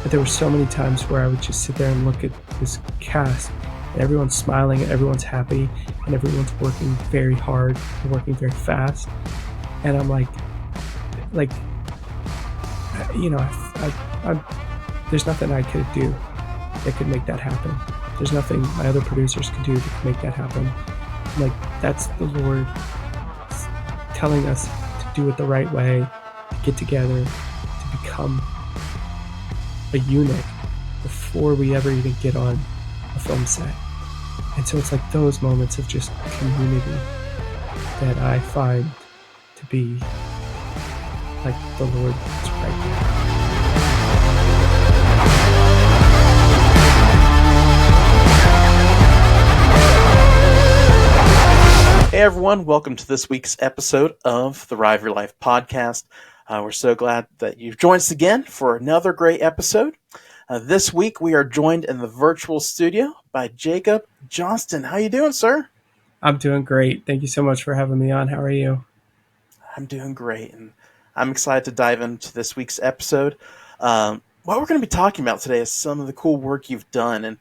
But there were so many times where I would just sit there and look at this cast, and everyone's smiling, and everyone's happy, and everyone's working very hard and working very fast. And I'm like, there's nothing I could do that could make that happen. There's nothing my other producers could do that could make that happen. Like, that's the Lord telling us to do it the right way, to get together, to become a unit before we ever even get on a film set. And so it's like those moments of just community that I find to be like the Lord is right there. Hey everyone, welcome to this week's episode of the ROYL Life Podcast. We're so glad that you've joined us again for another great episode. This week we are joined in the virtual studio by Jacob Johnston. How you doing, sir? I'm doing great. Thank you so much for having me on. How are you? I'm doing great, and I'm excited to dive into this week's episode. What we're going to be talking about today is some of the cool work you've done, and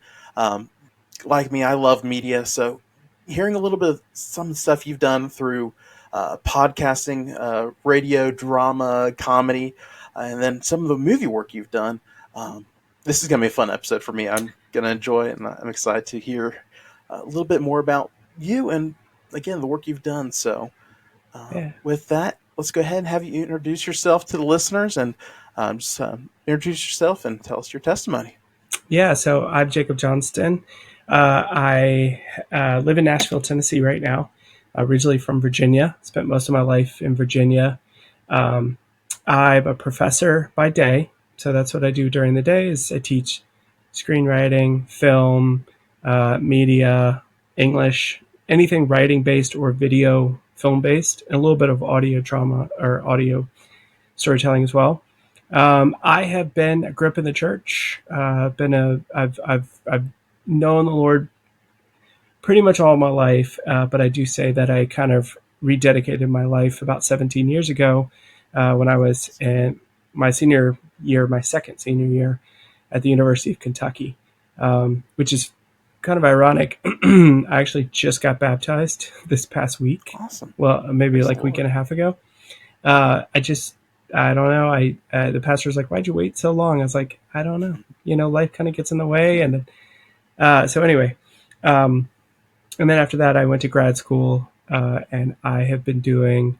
like me, I love media, so hearing a little bit of some of the stuff you've done through podcasting, radio, drama, comedy, and then some of the movie work you've done. This is going to be a fun episode for me. I'm going to enjoy it, and I'm excited to hear a little bit more about you and, again, the work you've done. So with that, let's go ahead and have you introduce yourself to the listeners, and just introduce yourself and tell us your testimony. Yeah, so I'm Jacob Johnston. I live in Nashville, Tennessee right now, originally from Virginia. Spent most of my life in Virginia. I'm a professor by day, so that's what I do during the day is I teach screenwriting, film, media, English, anything writing-based or video film-based, and a little bit of audio drama or audio storytelling as well. I grew up in the church. I've known the Lord pretty much all my life, but I do say that I kind of rededicated my life about 17 years ago when I was in my second senior year at the University of Kentucky, which is kind of ironic. I actually just got baptized this past week. Awesome. Well, maybe like a week and a half ago. I don't know. The pastor was like, "Why'd you wait so long?" I was like, "I don't know. Life kind of gets in the way." And so anyway, and then after that, I went to grad school, and I have been doing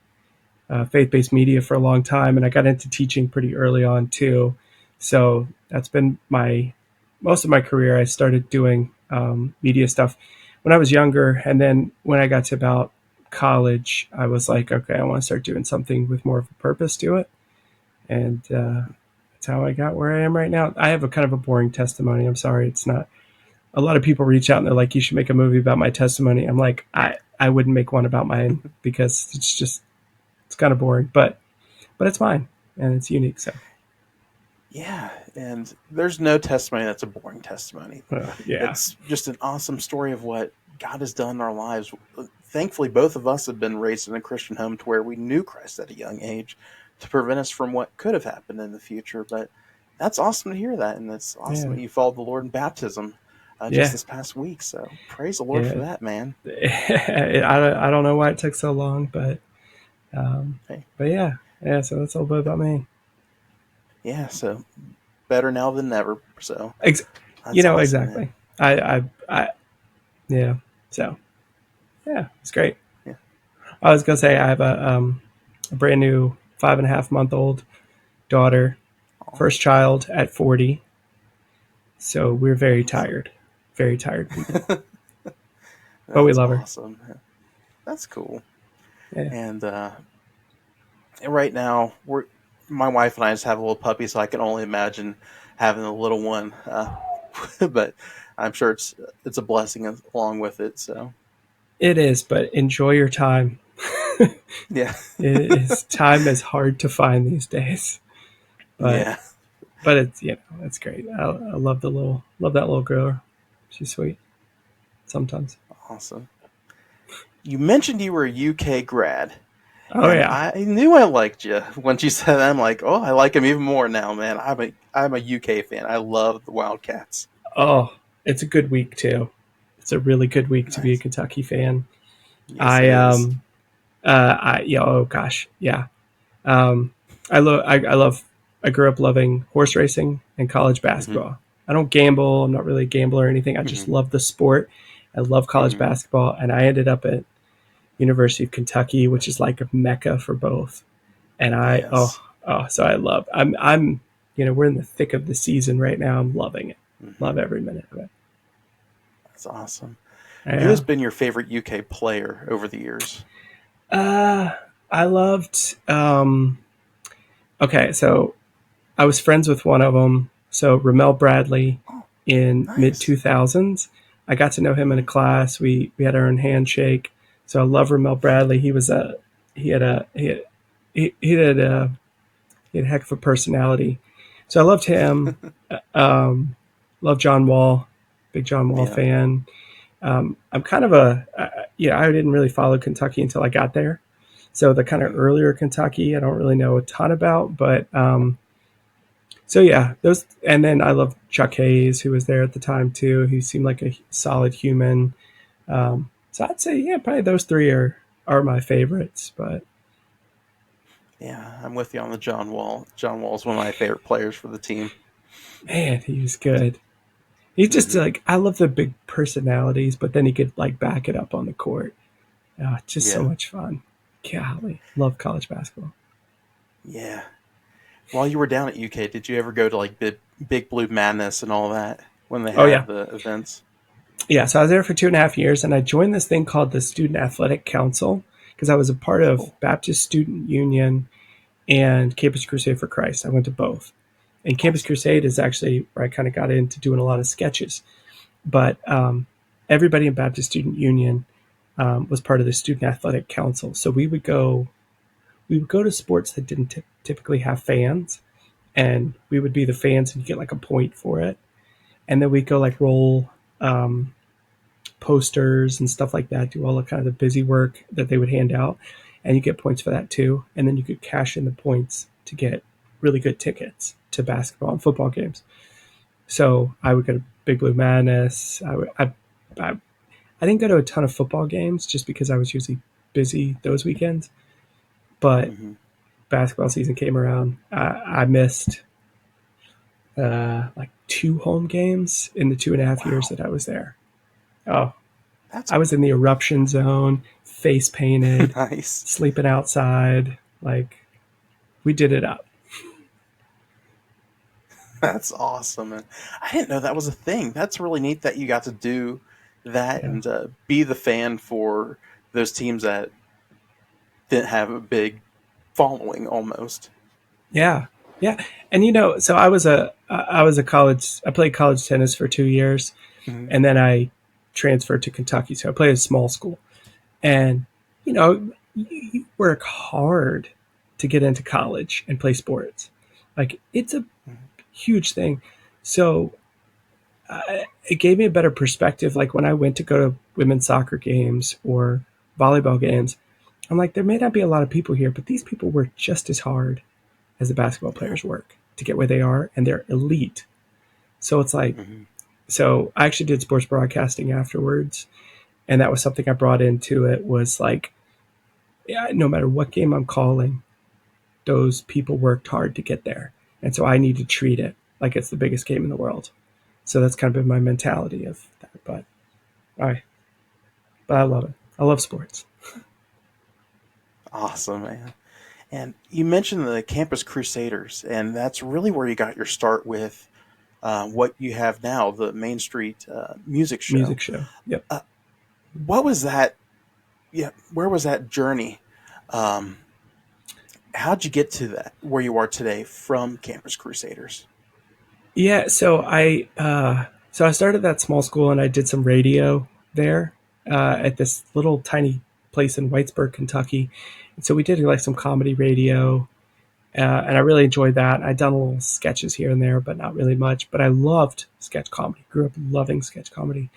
faith-based media for a long time, and I got into teaching pretty early on too. So that's been most of my career. I started doing media stuff when I was younger, and then when I got to about college, I was like, okay, I want to start doing something with more of a purpose to it. And that's how I got where I am right now. I have a kind of a boring testimony. I'm sorry. It's not. A lot of people reach out and they're like, you should make a movie about my testimony. I'm like, I wouldn't make one about mine because it's kind of boring, but it's mine and it's unique. So. Yeah, and there's no testimony that's a boring testimony. Yeah. It's just an awesome story of what God has done in our lives. Thankfully, both of us have been raised in a Christian home to where we knew Christ at a young age to prevent us from what could have happened in the future. But that's awesome to hear that, and it's awesome that you followed the Lord in baptism just this past week. So praise the Lord for that, man. I don't know why it took so long, but yeah. So that's a little bit about me. Yeah, so better now than never. So awesome, exactly. Man. Yeah. So yeah, it's great. Yeah. I was gonna say I have a brand new 5.5-month-old daughter, first child at 40. So we're very tired people. But we love her. Awesome. That's cool. Yeah. And right now my wife and I just have a little puppy, so I can only imagine having a little one. But I'm sure it's a blessing along with it. So it is, but enjoy your time. Yeah, time is hard to find these days. But it's great. I love that little girl. She's sweet. Sometimes. Awesome. You mentioned you were a UK grad. Oh, yeah. I knew I liked you when she said that. I'm like, oh, I like him even more now, man. I'm a UK fan. I love the Wildcats. Oh, it's a good week too. It's a really good week to be a Nice. Kentucky fan. Yes, it I is. yeah, oh gosh, yeah. Um, I love. I grew up loving horse racing and college Mm-hmm. basketball. I don't gamble. I'm not really a gambler or anything. I just Mm-hmm. love the sport. I love college Mm-hmm. basketball, and I ended up at University of Kentucky, which is like a mecca for both. And Yes. so I love. I'm we're in the thick of the season right now. I'm loving it. Mm-hmm. Love every minute of it. That's awesome. Who has Yeah. been your favorite UK player over the years? Uh, I loved. Okay, so I was friends with one of them. So Ramel Bradley Oh, in mid nice. 2000s. I got to know him in a Mm-hmm. class. We had our own handshake. So I love Ramel Bradley. He was a he had a he had, he had a heck of a personality. So I loved him. Love John Wall, big John Wall Yeah. fan. I'm kind of I didn't really follow Kentucky until I got there. So the kind of Mm-hmm. earlier Kentucky, I don't really know a ton about, but so yeah, those, and then I love Chuck Hayes, who was there at the time too. He seemed like a solid human. So I'd say yeah, probably those three are my favorites. But Yeah, I'm with you on the John Wall. John Wall is one of my favorite players for the team. man, he was good. He's just Mm-hmm. like I love the big personalities, but then he could like back it up on the court. Just so Yeah. much fun. Golly, love college basketball. Yeah. While you were down at UK, did you ever go to like Big Blue Madness and all that when they Oh yeah, have the events? yeah. So I was there for 2.5 years, and I joined this thing called the Student Athletic Council because I was a part of Cool. Baptist Student Union and Campus Crusade for Christ. I went to both. And Campus Awesome. Crusade is actually where I kind of got into doing a lot of sketches. But everybody in Baptist Student Union was part of the Student Athletic Council. So we would go to sports that didn't typically have fans, and we would be the fans, and you get like a point for it. And then we'd go like roll um, posters and stuff like that, do all the kind of the busy work that they would hand out, and you get points for that too. And then you could cash in the points to get really good tickets to basketball and football games. So I would go to Big Blue Madness. I I didn't go to a ton of football games just because I was usually busy those weekends. But Mm-hmm. basketball season came around. I missed like 2 home games in the 2.5 years Wow. that I was there. Oh, That's I was in the eruption zone, face painted, nice. sleeping outside. Like we did it up. That's awesome. And I didn't know that was a thing. That's really neat that you got to do that Yeah. and be the fan for those teams that didn't have a big following almost. Yeah. Yeah. And so I was a college I played college tennis for 2 years, Mm-hmm. and then I transferred to Kentucky. So I played at a small school. And you work hard to get into college and play sports. Like it's a huge thing. So it gave me a better perspective. Like when I went to go to women's soccer games or volleyball games, I'm like, there may not be a lot of people here, but these people work just as hard as the basketball Yeah. players work to get where they are, and they're elite. So it's like, Mm-hmm. so I actually did sports broadcasting afterwards, and that was something I brought into it. Was like, yeah, no matter what game I'm calling, those people worked hard to get there, and so I need to treat it like it's the biggest game in the world. So that's kind of been my mentality of that. I but I love it. I love sports. Awesome, man. And you mentioned the Campus Crusaders, and that's really where you got your start with what you have now, the Main Street Music Show. Music show. Yep. Uh, what was that? Yeah, where was that journey? Um, how'd you get to that where you are today from Campus Crusaders? Yeah. So I started that small school, and I did some radio there at this little tiny place in Whitesburg, Kentucky. And so we did like some comedy radio, and I really enjoyed that. I'd done little sketches here and there, but not really much. But I loved sketch comedy. Grew up loving sketch comedy.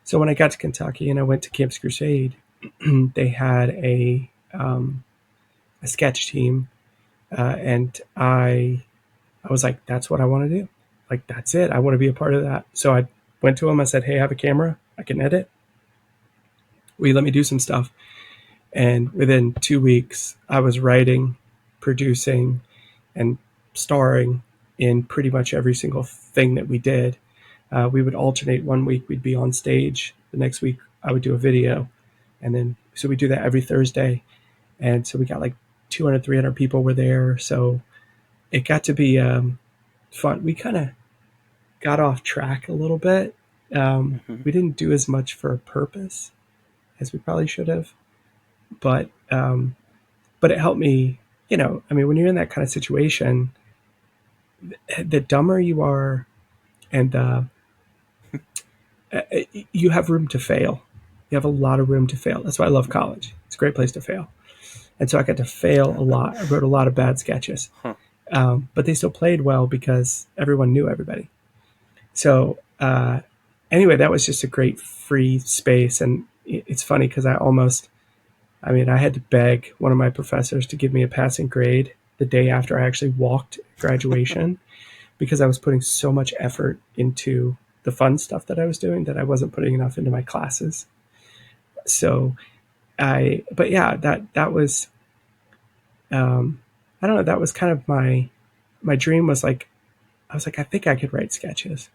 So when I got to Kentucky and I went to Campus Crusade, they had a sketch team, and I I was like, that's what I want to do. Like, that's it. I want to be a part of that. So I went to him. I said, hey, I have a camera. I can edit. Will you let me do some stuff? And within 2 weeks, I was writing, producing, and starring in pretty much every single thing that we did. We would alternate. One week we'd be on stage. The next week I would do a video. And then, so we do that every Thursday. And so we got like 200, 300 people were there. So it got to be fun. We kind of got off track a little bit. Hmm. We didn't do as much for a purpose as we probably should have. But it helped me, I mean, when you're in that kind of situation, the dumber you are and you have room to fail. You have a lot of room to fail. That's why I love college. It's a great place to fail. And so I got to fail a lot. I wrote a lot of bad sketches, Huh. but they still played well because everyone knew everybody. So anyway, that was just a great free space. And it's funny because I had to beg one of my professors to give me a passing grade the day after I actually walked graduation because I was putting so much effort into the fun stuff that I was doing that I wasn't putting enough into my classes. So but yeah, that was, I don't know, that was kind of my dream was like, I was like, I think I could write sketches.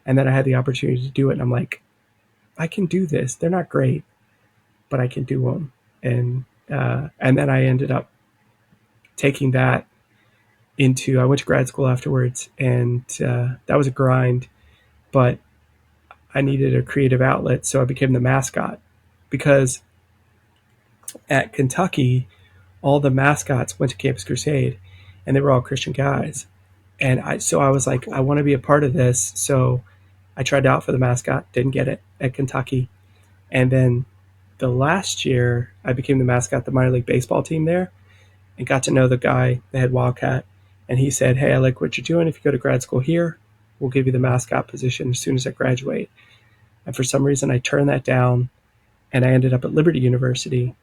And then I had the opportunity to do it. And I'm like, I can do this. They're not great, but I can do them. And then I ended up taking that I went to grad school afterwards, and that was a grind, but I needed a creative outlet, so I became the mascot because at Kentucky, all the mascots went to Campus Crusade, and they were all Christian guys. And I was like, I Cool. want to be a part of this. So I tried out for the mascot, didn't get it at Kentucky. And then the last year, I became the mascot of the minor league baseball team there and got to know the guy, the head Wildcat. And he said, hey, I like what you're doing. If you go to grad school here, we'll give you the mascot position as soon as I graduate. And for some reason, I turned that down and I ended up at Liberty University.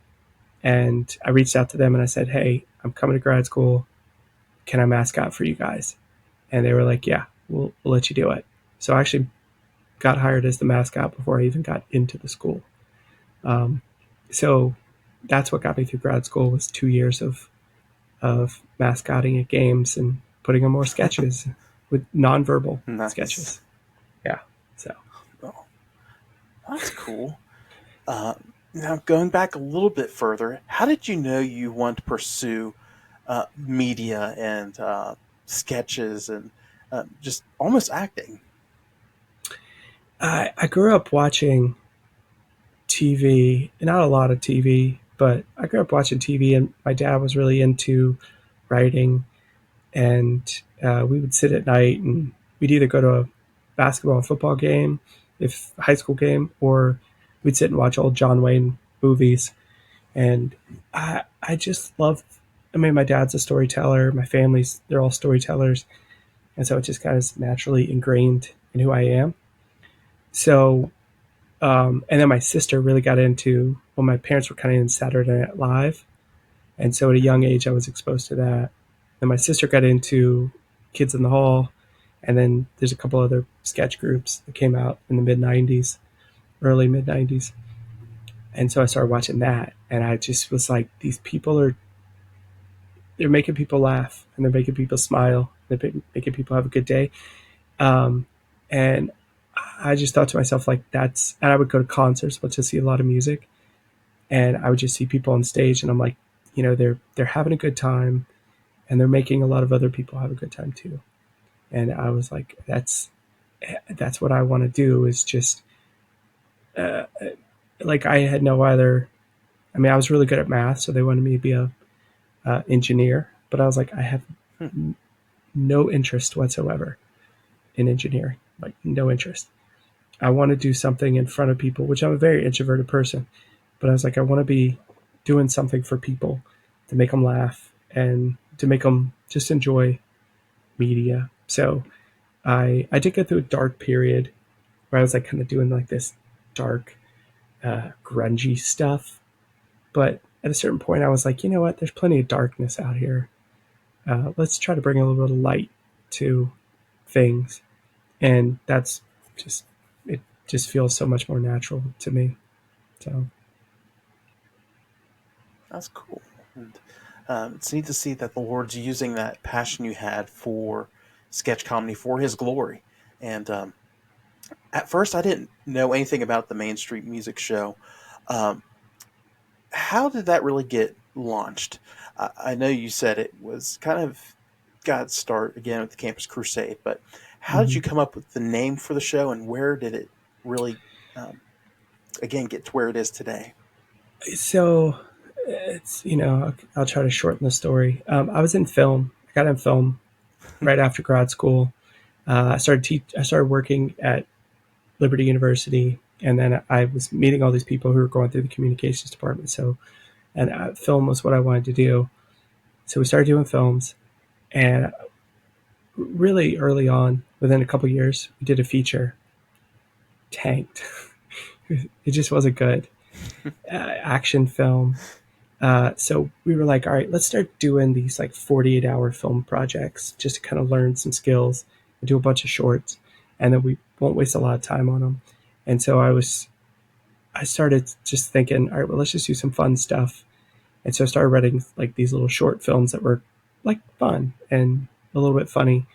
And I reached out to them and I said, hey, I'm coming to grad school. Can I mascot for you guys? And they were like, yeah, we'll let you do it. So I actually got hired as the mascot before I even got into the school. Um, so that's what got me through grad school was 2 years of mascotting at games and putting on more sketches with nonverbal Nice. sketches. Yeah. So Oh, that's cool. Uh, Now, going back a little bit further, how did you know you want to pursue media and sketches and just almost acting? I grew up watching TV, not a lot of TV, but I grew up watching TV, and my dad was really into writing, and we would sit at night and we'd either go to a basketball and football game, if high school game, or we'd sit and watch old John Wayne movies. And I just love. I mean, my dad's a storyteller. My family's they're all storytellers, and so it just kind of naturally ingrained in who I am. So, and then my sister really got into. Well, my parents were kind of in Saturday Night Live, and so at a young age I was exposed to that. Then my sister got into Kids in the Hall, and then there's a couple other sketch groups that came out in the mid '90s, early mid '90s, and so I started watching that, and I just was like, these people they're making people laugh and they're making people smile. They're making people have a good day. Um, and I just thought to myself, like, and I would go to concerts, but to see a lot of music, and I would just see people on stage, and I'm like, they're having a good time, and they're making a lot of other people have a good time too. And I was like, that's what I want to do. Is just uh, like I had no other. I mean, I was really good at math, so they wanted me to be a engineer, but I was like, I have Hmm. no interest whatsoever in engineering, like no interest. I want to do something in front of people, which I'm a very introverted person, but I was like, I want to be doing something for people to make them laugh and to make them just enjoy media. So I did go through a dark period where I was like kind of doing like this dark, grungy stuff. But at a certain point, I was like, you know what? There's plenty of darkness out here. Let's try to bring a little bit of light to things, and that's just it. Just feels so much more natural to me. So That's cool. And it's neat to see that the Lord's using that passion you had for sketch comedy for His glory. And at first, I didn't know anything about the Main Street Music Show. Um, how did that really get launched? I know you said it was kind of got start again with the Campus Crusade, but how did mhm. you come up with the name for the show, and where did it really, um, again, get to where it is today? So it's I'll try to shorten the story. I was in film. I got in film right after grad school. I started working at Liberty University, and then I was meeting all these people who were going through the communications department. So, and film was what I wanted to do. So we started doing films, and really early on, within a couple years, we did a feature. Tanked. It just wasn't good. Action film. So we were like, all right, let's start doing these like 48-hour film projects just to kind of learn some skills and do a bunch of shorts, and then we won't waste a lot of time on them. And so I started just thinking, all right, well, let's just do some fun stuff. And so I started writing like these little short films that were like fun and a little bit funny.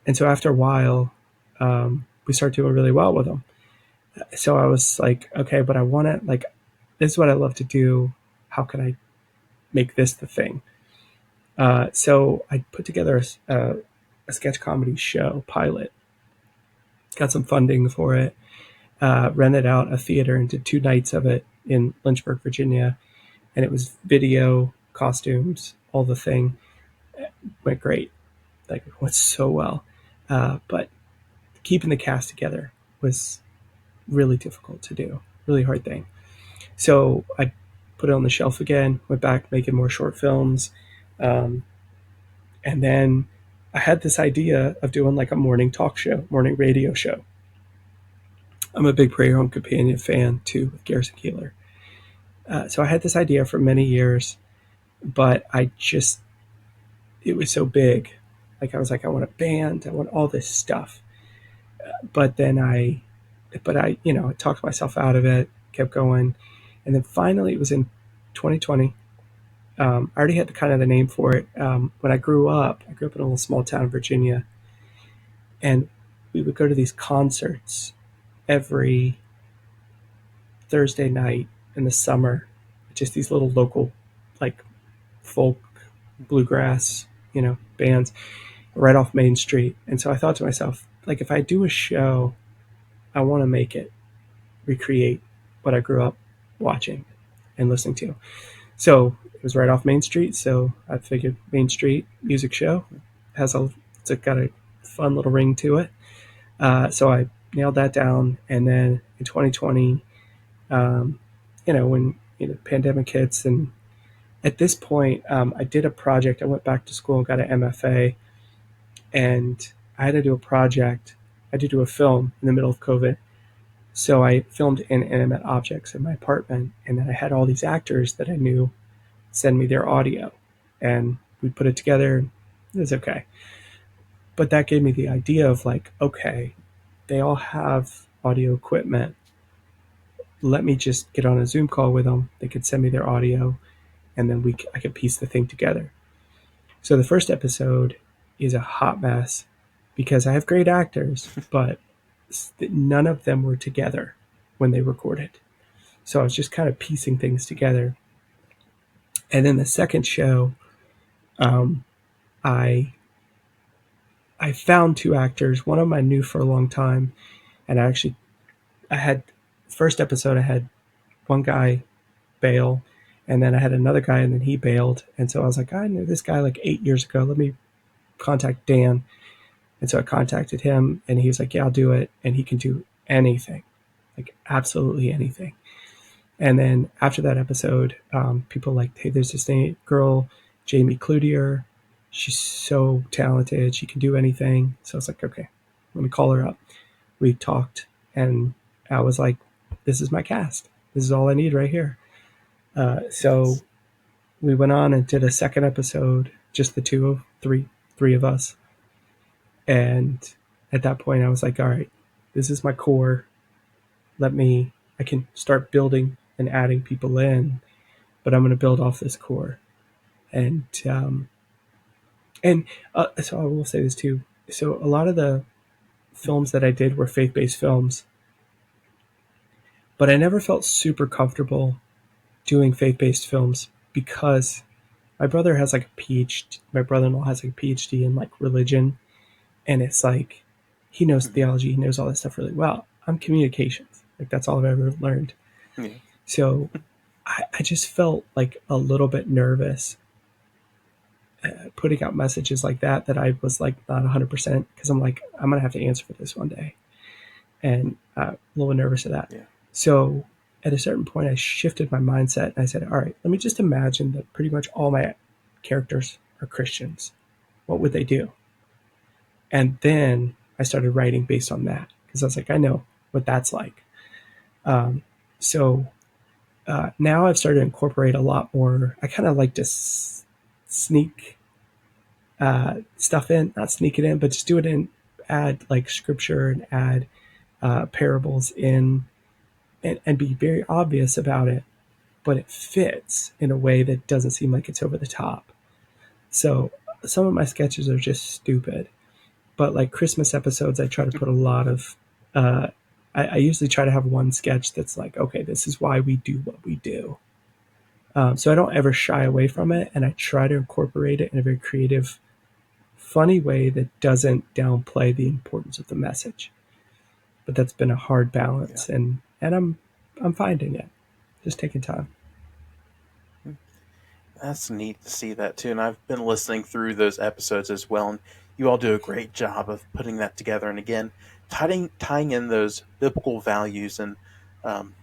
And so after a while, we started doing really well with them. So I was like, okay, but I want to like, this is what I love to do. How can I make this the thing? So I put together a sketch comedy show pilot, got some funding for it, rented out a theater and did 2 nights of it in Lynchburg, Virginia. And it was video, costumes, all the thing. Went great. Like, it went so well. But keeping the cast together was really difficult to do, really hard thing. So I put it on the shelf again, went back making more short films. Um, and then I had this idea of doing like a morning talk show, morning radio show. I'm a big Prayer Home Companion fan too, with Garrison Keillor. So I had this idea for many years, but it was so big. Like I was like, I want a band, I want all this stuff. But then I talked myself out of it, kept going. And then finally it was in 2020. I already had the name for it. When I grew up in a little small town in Virginia, and we would go to these concerts every Thursday night in the summer, just these little local, like folk, bluegrass, bands right off Main Street. And so I thought to myself, like, if I do a show, I want to make it recreate what I grew up watching and listening to. So it was right off Main Street. So I figured Main Street Music Show it's got a fun little ring to it. So I nailed that down. And then in 2020, when pandemic hits, and at this point, I did a project. I went back to school and got an MFA, and I had to do a project. I had to do a film in the middle of COVID. So I filmed inanimate objects in my apartment, and then I had all these actors that I knew send me their audio, and we put it together. It was okay. But that gave me the idea of like, okay, they all have audio equipment. Let me just get on a Zoom call with them. They could send me their audio, and then I could piece the thing together. So the first episode is a hot mess because I have great actors, but none of them were together when they recorded. So I was just kind of piecing things together. And then the second show, um, I I found 2 actors. One of them I knew for a long time, and I had first episode I had one guy bail, and then I had another guy, and then he bailed, and so I was like, I knew this guy like 8 years ago. Let me contact Dan. And so I contacted him, and he was like, yeah, I'll do it. And he can do anything, like absolutely anything. And then after that episode, people were like, hey, there's this girl, Jamie Cloutier. She's so talented. She can do anything. So I was like, okay, let me call her up. We talked, and I was like, this is my cast. This is all I need right here. So we went on and did a second episode, just the three of us. And at that point, I was like, all right, this is my core. I can start building and adding people in, but I'm going to build off this core. And, and so I will say this too. So a lot of the films that I did were faith-based films, but I never felt super comfortable doing faith-based films because my brother has like a PhD. My brother-in-law has like a PhD in like religion, and it's like he knows Mm-hmm. theology, he knows all this stuff really well. I'm communications, like that's all I've ever learned. Yeah. So I just felt like a little bit nervous putting out messages like that I was like not 100% because I'm like I'm gonna have to answer for this one day, and a little nervous of that. Yeah. So at a certain point, I shifted my mindset and I said, all right, let me just imagine that pretty much all my characters are Christians. What would they do? And then I started writing based on that because I was like, I know what that's like. Um, so now I've started to incorporate a lot more. I kind of like to sneak stuff in, not sneak it in, but just do it in, add like scripture and add parables in, and be very obvious about it, but it fits in a way that doesn't seem like it's over the top. So some of my sketches are just stupid, but like Christmas episodes, I try to put a lot of. I usually try to have one sketch that's like, okay, this is why we do what we do. So I don't ever shy away from it, and I try to incorporate it in a very creative, funny way that doesn't downplay the importance of the message. But that's been a hard Yeah. balance, and I'm finding it, just taking time. That's neat to see that too. And I've been listening through those episodes as well. And you all do a great job of putting that together. And again, tying in those biblical values and um,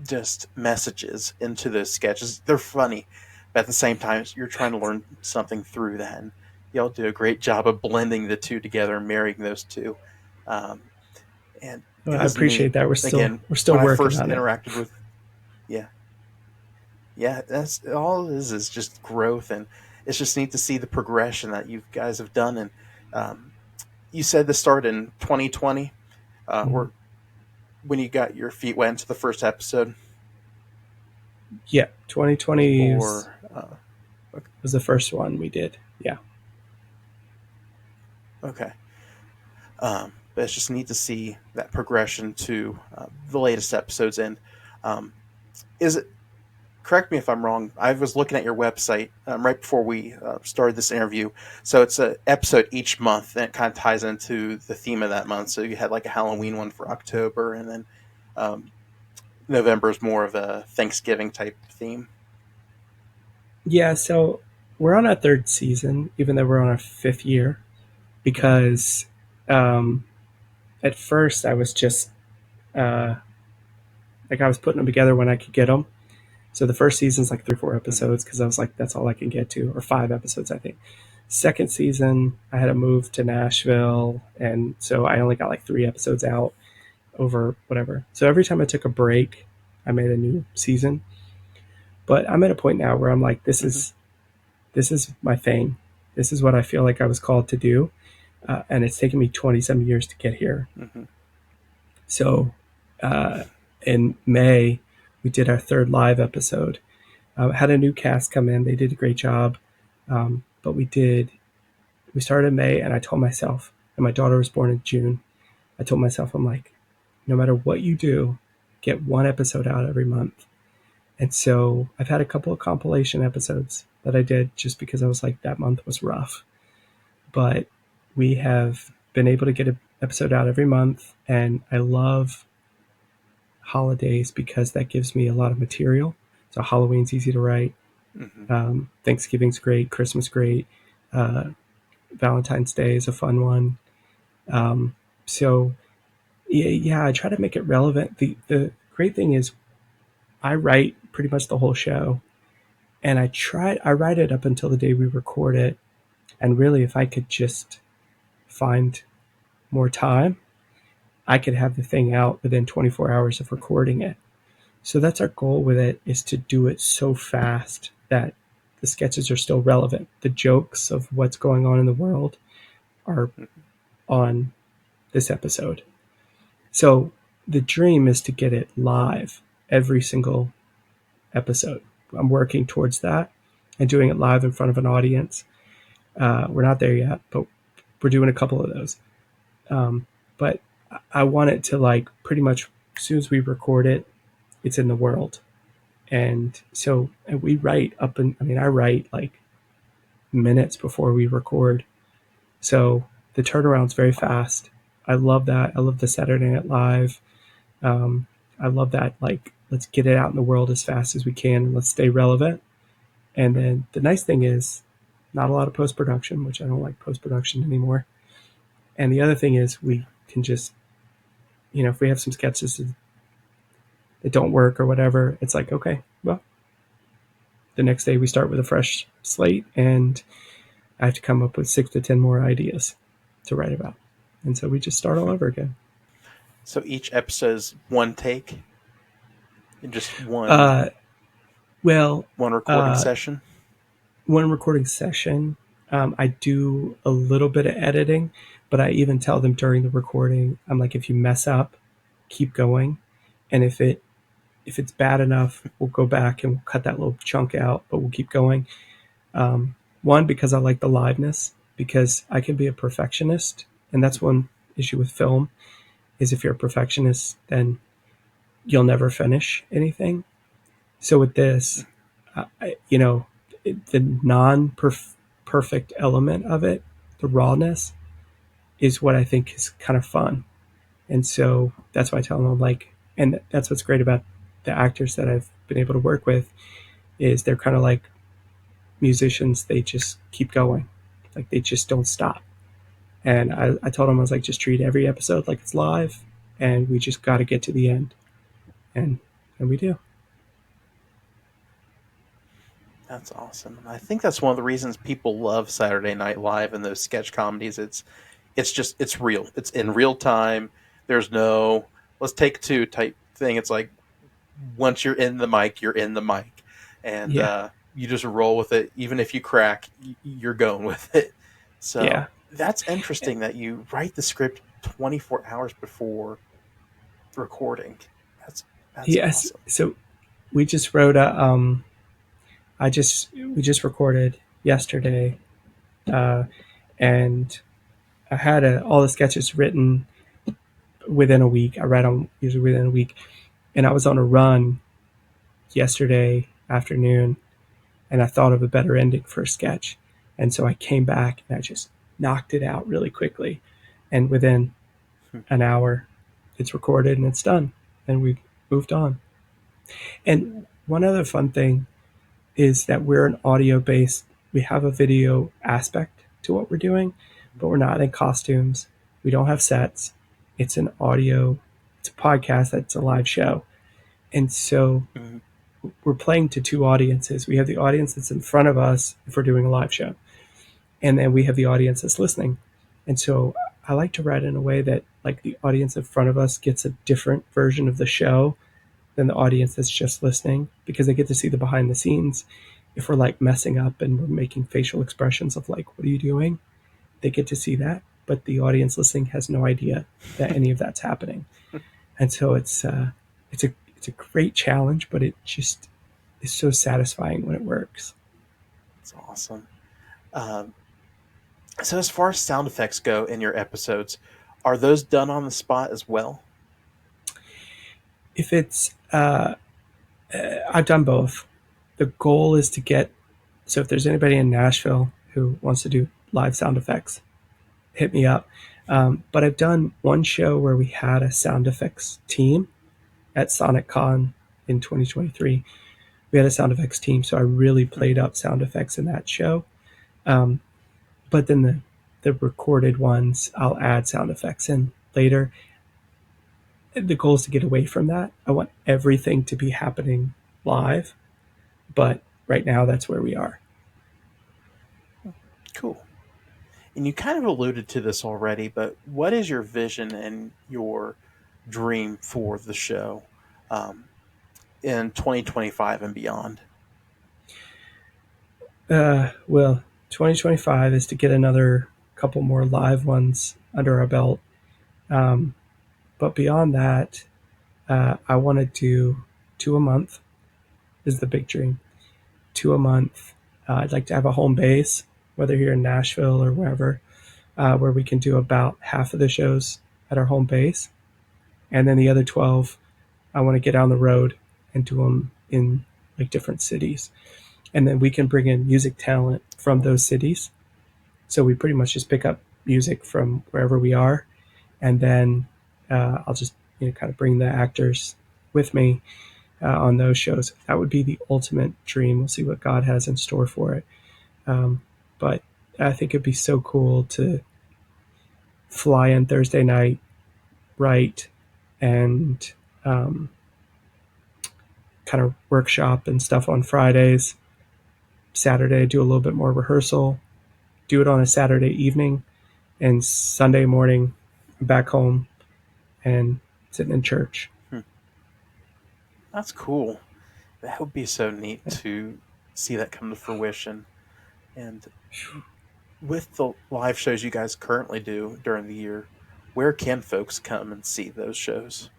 just messages into those sketches. They're funny, but at the same time, you're trying to learn something through that. And y'all do a great job of blending the two together and marrying those two. Um, and Well, it I was neat. appreciate that. Again, We're still when I working first on it. interacted with, yeah, yeah, that's all it is just growth. And it's just neat to see the progression that you guys have done. And um, you said this started in 2020, Mhm. or when you got your feet wet into the first episode, Yeah, 2020 or okay. was the first one we did. Yeah. Okay. But it's just neat to see that progression to the latest episodes. And um, is it, correct me if I'm wrong, I was looking at your website right before we started this interview. So it's an episode each month, and it kind of ties into the theme of that month. So you had like a Halloween one for October, and then um, November is more of a Thanksgiving type theme. Yeah, so we're on our third season, even though we're on our fifth year, because um, at first I was just uh, like I was putting them together when I could get them. So the first season's like 3 or 4 Mm-hmm. episodes because I was like, that's all I can get to, or 5 episodes, I think. Second season, I had to move to Nashville, and so I only got like 3 episodes out over whatever. So every time I took a break, I made a new season. But I'm at a point now where I'm like, Mm-hmm. this is my thing. This is what I feel like I was called to do, and it's taken me 27 years to get here. Mm-hmm. So in May, we did our third live episode. Had a new cast come in. They did a great job. But we started in May, and I told myself, and my daughter was born in June. I told myself, I'm like, no matter what you do, get one episode out every month. And so I've had a couple of compilation episodes that I did just because I was like, that month was rough. But we have been able to get an episode out every month, and I love holidays because that gives me a lot of material. So Halloween's easy to write. Mm-hmm. Thanksgiving's great. Christmas great. Uh, Valentine's Day is a fun one. Um, so yeah, I try to make it relevant. The great thing is I write pretty much the whole show, and I write it up until the day we record it. And really, if I could just find more time, I could have the thing out within 24 hours of recording it. So that's our goal with it, is to do it so fast that the sketches are still relevant. The jokes of what's going on in the world are on this episode. So the dream is to get it live every single episode. I'm working towards that and doing it live in front of an audience. We're not there yet, but we're doing a couple of those. But I want it to, like, pretty much as soon as we record it, it's in the world. And so we write up, and I mean, I write like minutes before we record. So the turnaround's very fast. I love that. I love the Saturday Night Live. I love that. Like, let's get it out in the world as fast as we can and let's stay relevant. And then the nice thing is, not a lot of post production, which I don't like post production anymore. And the other thing is, we can just, if we have some sketches that don't work or whatever, it's like, okay, well, the next day we start with a fresh slate, and I have to come up with 6 to 10 more ideas to write about. And so we just start all over again. So each episode is one take? And just one recording session? One recording session. I do a little bit of editing, but I even tell them during the recording, I'm like, if you mess up, keep going. And if it's bad enough, we'll go back and we'll cut that little chunk out, but we'll keep going. One, because I like the liveness, because I can be a perfectionist. And that's one issue with film, is if you're a perfectionist, then you'll never finish anything. So with this, the non-perfect element of it, the rawness, is what I think is kind of fun. And so that's why I tell them, like, and that's what's great about the actors that I've been able to work with, is they're kind of like musicians. They just keep going. Like, they just don't stop. And I told them, I was like, just treat every episode like it's live, and we just got to get to the end. And we do. That's awesome. I think that's one of the reasons people love Saturday Night Live and those sketch comedies. It's real. It's in real time. There's no let's take two type thing. It's like, once you're in the mic, you're in the mic, and you just roll with it. Even if you crack, you're going with it. So that's interesting that you write the script 24 hours before recording. That's awesome. So we just wrote we just recorded yesterday, and I had all the sketches written within a week. I write them usually within a week, and I was on a run yesterday afternoon, and I thought of a better ending for a sketch, and so I came back and I just knocked it out really quickly, and within an hour, it's recorded and it's done, and we moved on. And one other fun thing is that we're an audio based. We have a video aspect to what we're doing, but we're not in costumes. We don't have sets. It's an audio. It's a podcast. That's a live show, and so we're playing to two audiences. We have the audience that's in front of us if we're doing a live show, and then we have the audience that's listening. And so I like to write in a way that, like, the audience in front of us gets a different version of the show than the audience that's just listening, because they get to see the behind the scenes. If we're like messing up and we're making facial expressions of like, what are you doing? They get to see that, but the audience listening has no idea that any of that's happening. And so it's a great challenge, but it just is so satisfying when it works. It's awesome. So as far as sound effects go in your episodes, are those done on the spot as well? If it's, I've done both. The goal is to get, so if there's anybody in Nashville who wants to do live sound effects, hit me up. But I've done one show where we had a sound effects team at SonicCon in 2023. We had a sound effects team, so I really played up sound effects in that show. But then the recorded ones, I'll add sound effects in later. The goal is to get away from that. I want everything to be happening live, but right now that's where we are. Cool. And you kind of alluded to this already, but what is your vision and your dream for the show in 2025 and beyond? Well, 2025 is to get another couple more live ones under our belt. But beyond that, I want to do 2 a month is the big dream. 2 a month. I'd like to have a home base, whether here in Nashville or wherever, where we can do about half of the shows at our home base. And then the other 12, I want to get on the road and do them in like different cities. And then we can bring in music talent from those cities. So we pretty much just pick up music from wherever we are. And then I'll just kind of bring the actors with me on those shows. That would be the ultimate dream. We'll see what God has in store for it. But I think it'd be so cool to fly in Thursday night, write, and kind of workshop and stuff on Fridays. Saturday, do a little bit more rehearsal, do it on a Saturday evening, and Sunday morning, back home and sitting in church. That's cool. That would be so neat to see that come to fruition. And with the live shows you guys currently do during the year, where can folks come and see those shows?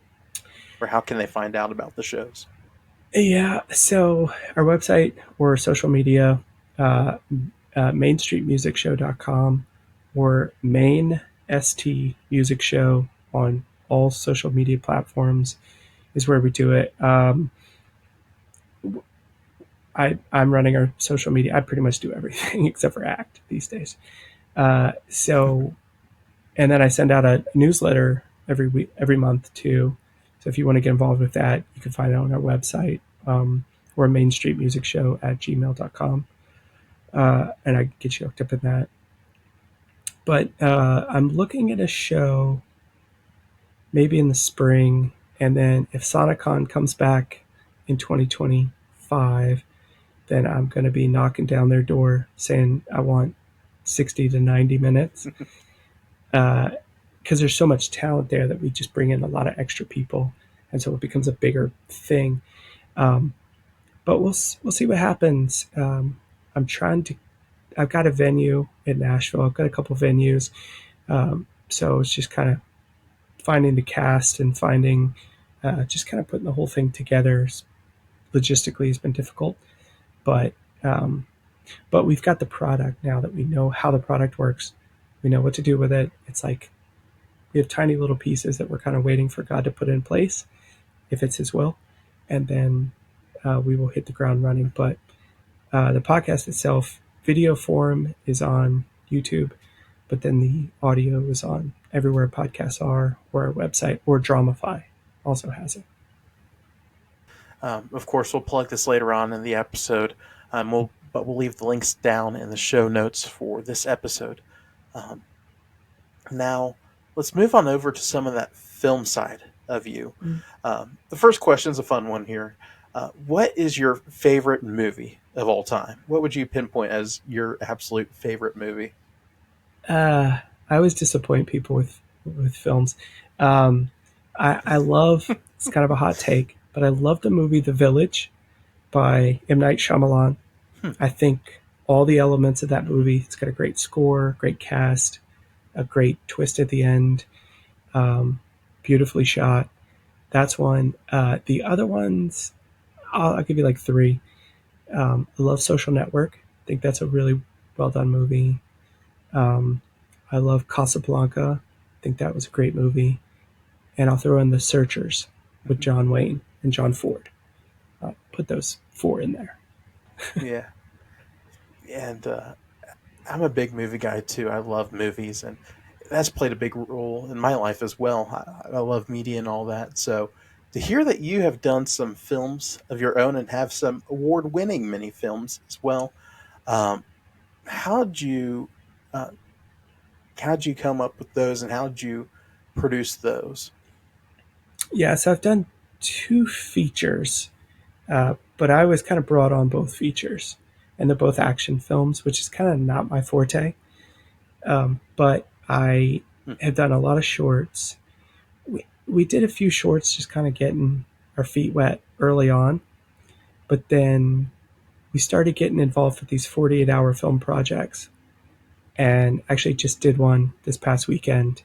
Or how can they find out about the shows? Yeah, so our website or social media, mainstreetmusicshow.com or mainstmusicshow on all social media platforms is where we do it. I'm running our social media. I pretty much do everything except for act these days. So, and then I send out a newsletter every week, every month too. So if you want to get involved with that, you can find it on our website or mainstreetmusicshow@gmail.com. And I can get you hooked up in that. But I'm looking at a show maybe in the spring. And then if SonicCon comes back in 2025, then I'm going to be knocking down their door saying I want 60 to 90 minutes. Because there's so much talent there that we just bring in a lot of extra people. And so it becomes a bigger thing. But we'll see what happens. I've got a venue in Nashville. I've got a couple venues. So it's just kind of finding the cast and finding, just kind of putting the whole thing together. Logistically has been difficult, but we've got the product now that we know how the product works. We know what to do with it. It's like we have tiny little pieces that we're kind of waiting for God to put in place, if it's His will, and then we will hit the ground running. But the podcast itself, video form, is on YouTube, but then the audio is on everywhere podcasts are, or our website, or Dramify also has it. Of course, we'll plug this later on in the episode, but we'll leave the links down in the show notes for this episode. Now, let's move on over to some of that film side of you. The first question is a fun one here. What is your favorite movie of all time? What would you pinpoint as your absolute favorite movie? I always disappoint people with films. I love, it's kind of a hot take, but I love the movie The Village by M. Night Shyamalan. I think all the elements of that movie, it's got a great score, great cast, a great twist at the end, beautifully shot. That's one. The other ones, I'll give you like three. I love Social Network. I think that's a really well done movie. I love Casablanca. I think that was a great movie. And I'll throw in The Searchers with John Wayne and John Ford. Put those four in there. Yeah. And I'm a big movie guy too. I love movies, and that's played a big role in my life as well. I love media and all that. So to hear that you have done some films of your own and have some award-winning mini films as well, how'd you come up with those, and how'd you produce those? Yeah, so I've done 2 features, but I was kind of brought on both features, and they're both action films, which is kind of not my forte. But I have done a lot of shorts. We did a few shorts just kind of getting our feet wet early on, but then we started getting involved with these 48-hour film projects. and actually just did one this past weekend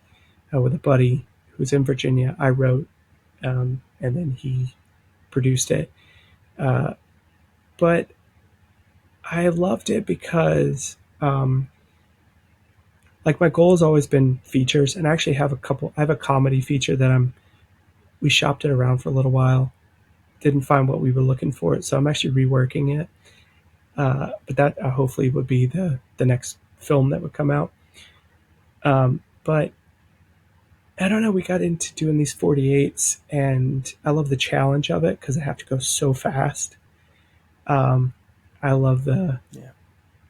with a buddy who's in Virginia. I wrote, and then he produced it. But I loved it because, like, my goal has always been features, and I actually have a couple. I have a comedy feature that we shopped it around for a little while, didn't find what we were looking for, so I'm actually reworking it. But that hopefully would be the next film that would come out. But I don't know. We got into doing these 48s, and I love the challenge of it because I have to go so fast. I love Yeah.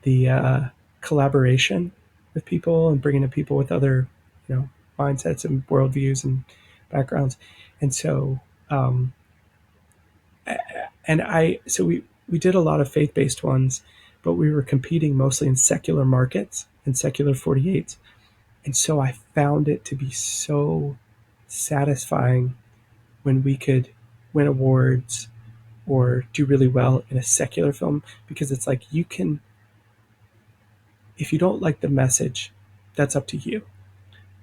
the collaboration with people and bringing in people with other, mindsets and worldviews and backgrounds, and so we did a lot of faith based ones, but we were competing mostly in secular markets and secular 48s, and so I found it to be so satisfying when we could win awards or do really well in a secular film, because it's like, you can, if you don't like the message, that's up to you.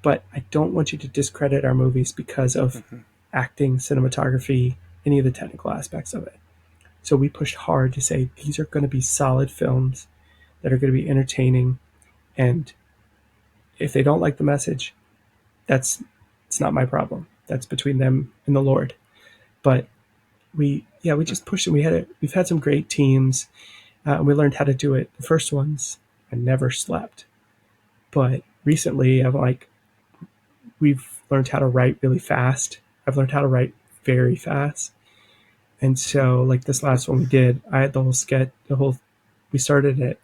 But I don't want you to discredit our movies because of Mm-hmm. acting, cinematography, any of the technical aspects of it. So we pushed hard to say these are going to be solid films that are going to be entertaining, and if they don't like the message, that's it's not my problem. That's between them and the Lord. But we just pushed, and we've had some great teams, and we learned how to do it. The first ones, I never slept, but recently we've learned how to write really fast. I've learned how to write very fast, and so like this last one we did, I had the whole sketch, we started at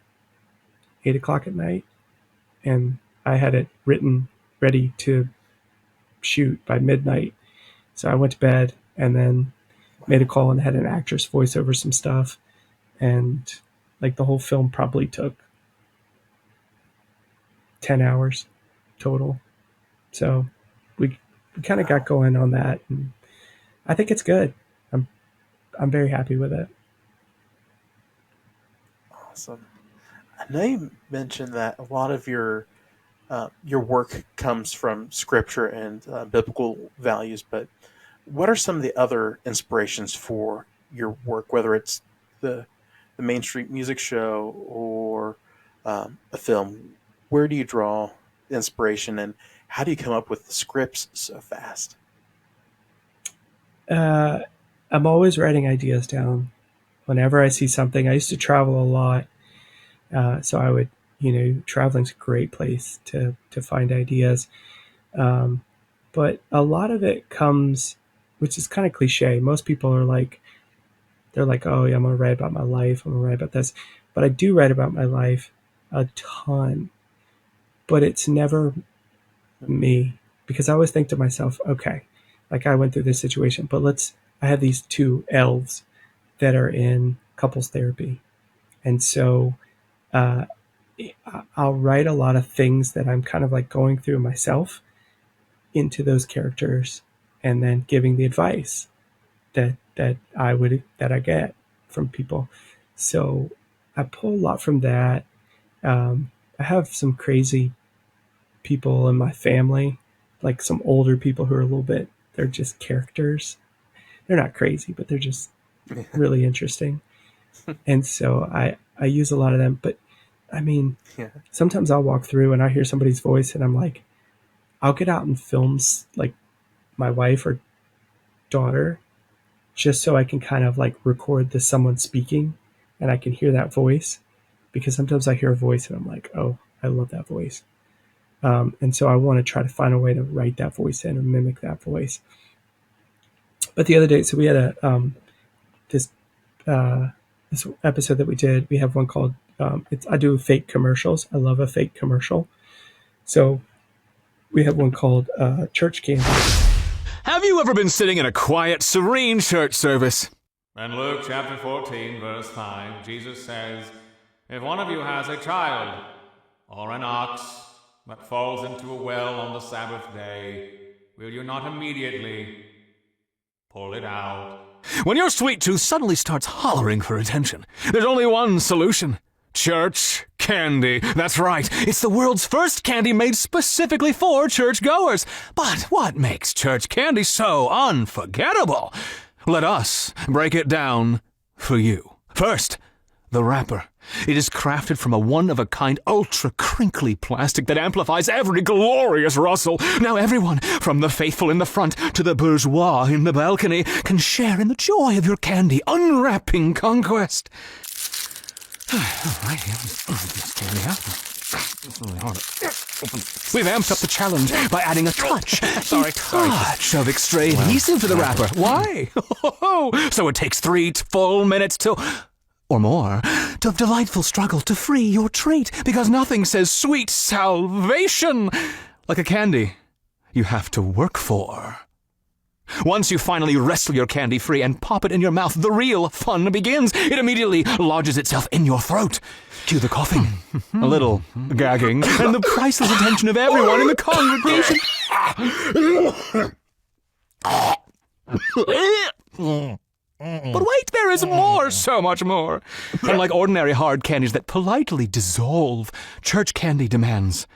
8 o'clock at night, and I had it written, ready to shoot by midnight. So I went to bed and then made a call and had an actress voice over some stuff, and like the whole film probably took 10 hours total. So we kind of got going on that, and I think it's good. I'm very happy with it. Awesome. I know you mentioned that a lot of your work comes from scripture and biblical values, but what are some of the other inspirations for your work, whether it's the the Main Street Music Show or a film? Where do you draw inspiration, and how do you come up with the scripts so fast? Uh, I'm always writing ideas down whenever I see something. I used to travel a lot, so I would, traveling's a great place to find ideas. Um, but a lot of it comes, which is kind of cliche. Most people are like, they're like, oh yeah, I'm gonna write about my life. I'm gonna write about this, but I do write about my life a ton. But it's never me, because I always think to myself, okay, like I went through this situation, but I have these two elves that are in couples therapy. And so uh, I'll write a lot of things that I'm kind of like going through myself into those characters, and then giving the advice that I get from people. So I pull a lot from that. I have some crazy people in my family, like some older people who are a little bit, they're just characters. They're not crazy, but they're just really interesting. And so I use a lot of them. But I mean, Yeah. sometimes I'll walk through and I hear somebody's voice, and I'm like, I'll get out and film like my wife or daughter, just so I can kind of like record this someone speaking, and I can hear that voice, because sometimes I hear a voice and I'm like, oh, I love that voice. And so I want to try to find a way to write that voice in or mimic that voice. But the other day, so we had this uh, this episode that we did. We have one called I do fake commercials. I love a fake commercial. So we have one called Church Candy. Have you ever been sitting in a quiet, serene church service? In Luke chapter 14, verse 5, Jesus says, "If one of you has a child or an ox that falls into a well on the Sabbath day, will you not immediately pull it out?" When your sweet tooth suddenly starts hollering for attention, there's only one solution: church candy. candy. That's right. It's the world's first candy made specifically for churchgoers. But what makes church candy so unforgettable? Let us break it down for you. First, the wrapper. It is crafted from a one-of-a-kind, ultra-crinkly plastic that amplifies every glorious rustle. Now everyone, from the faithful in the front to the bourgeois in the balcony, can share in the joy of your candy unwrapping conquest. All right, here. Let's tear it out. It's really hard. We've amped up the challenge by adding a touch of extra adhesive to the wrapper. Why? So it takes 3 full minutes or more, to delightful struggle to free your treat, because nothing says sweet salvation like a candy you have to work for. Once you finally wrestle your candy free and pop it in your mouth, the real fun begins. It immediately lodges itself in your throat. Cue the coughing, a little gagging, and the priceless attention of everyone in the congregation. But wait, there is more, so much more. Unlike ordinary hard candies that politely dissolve, church candy demands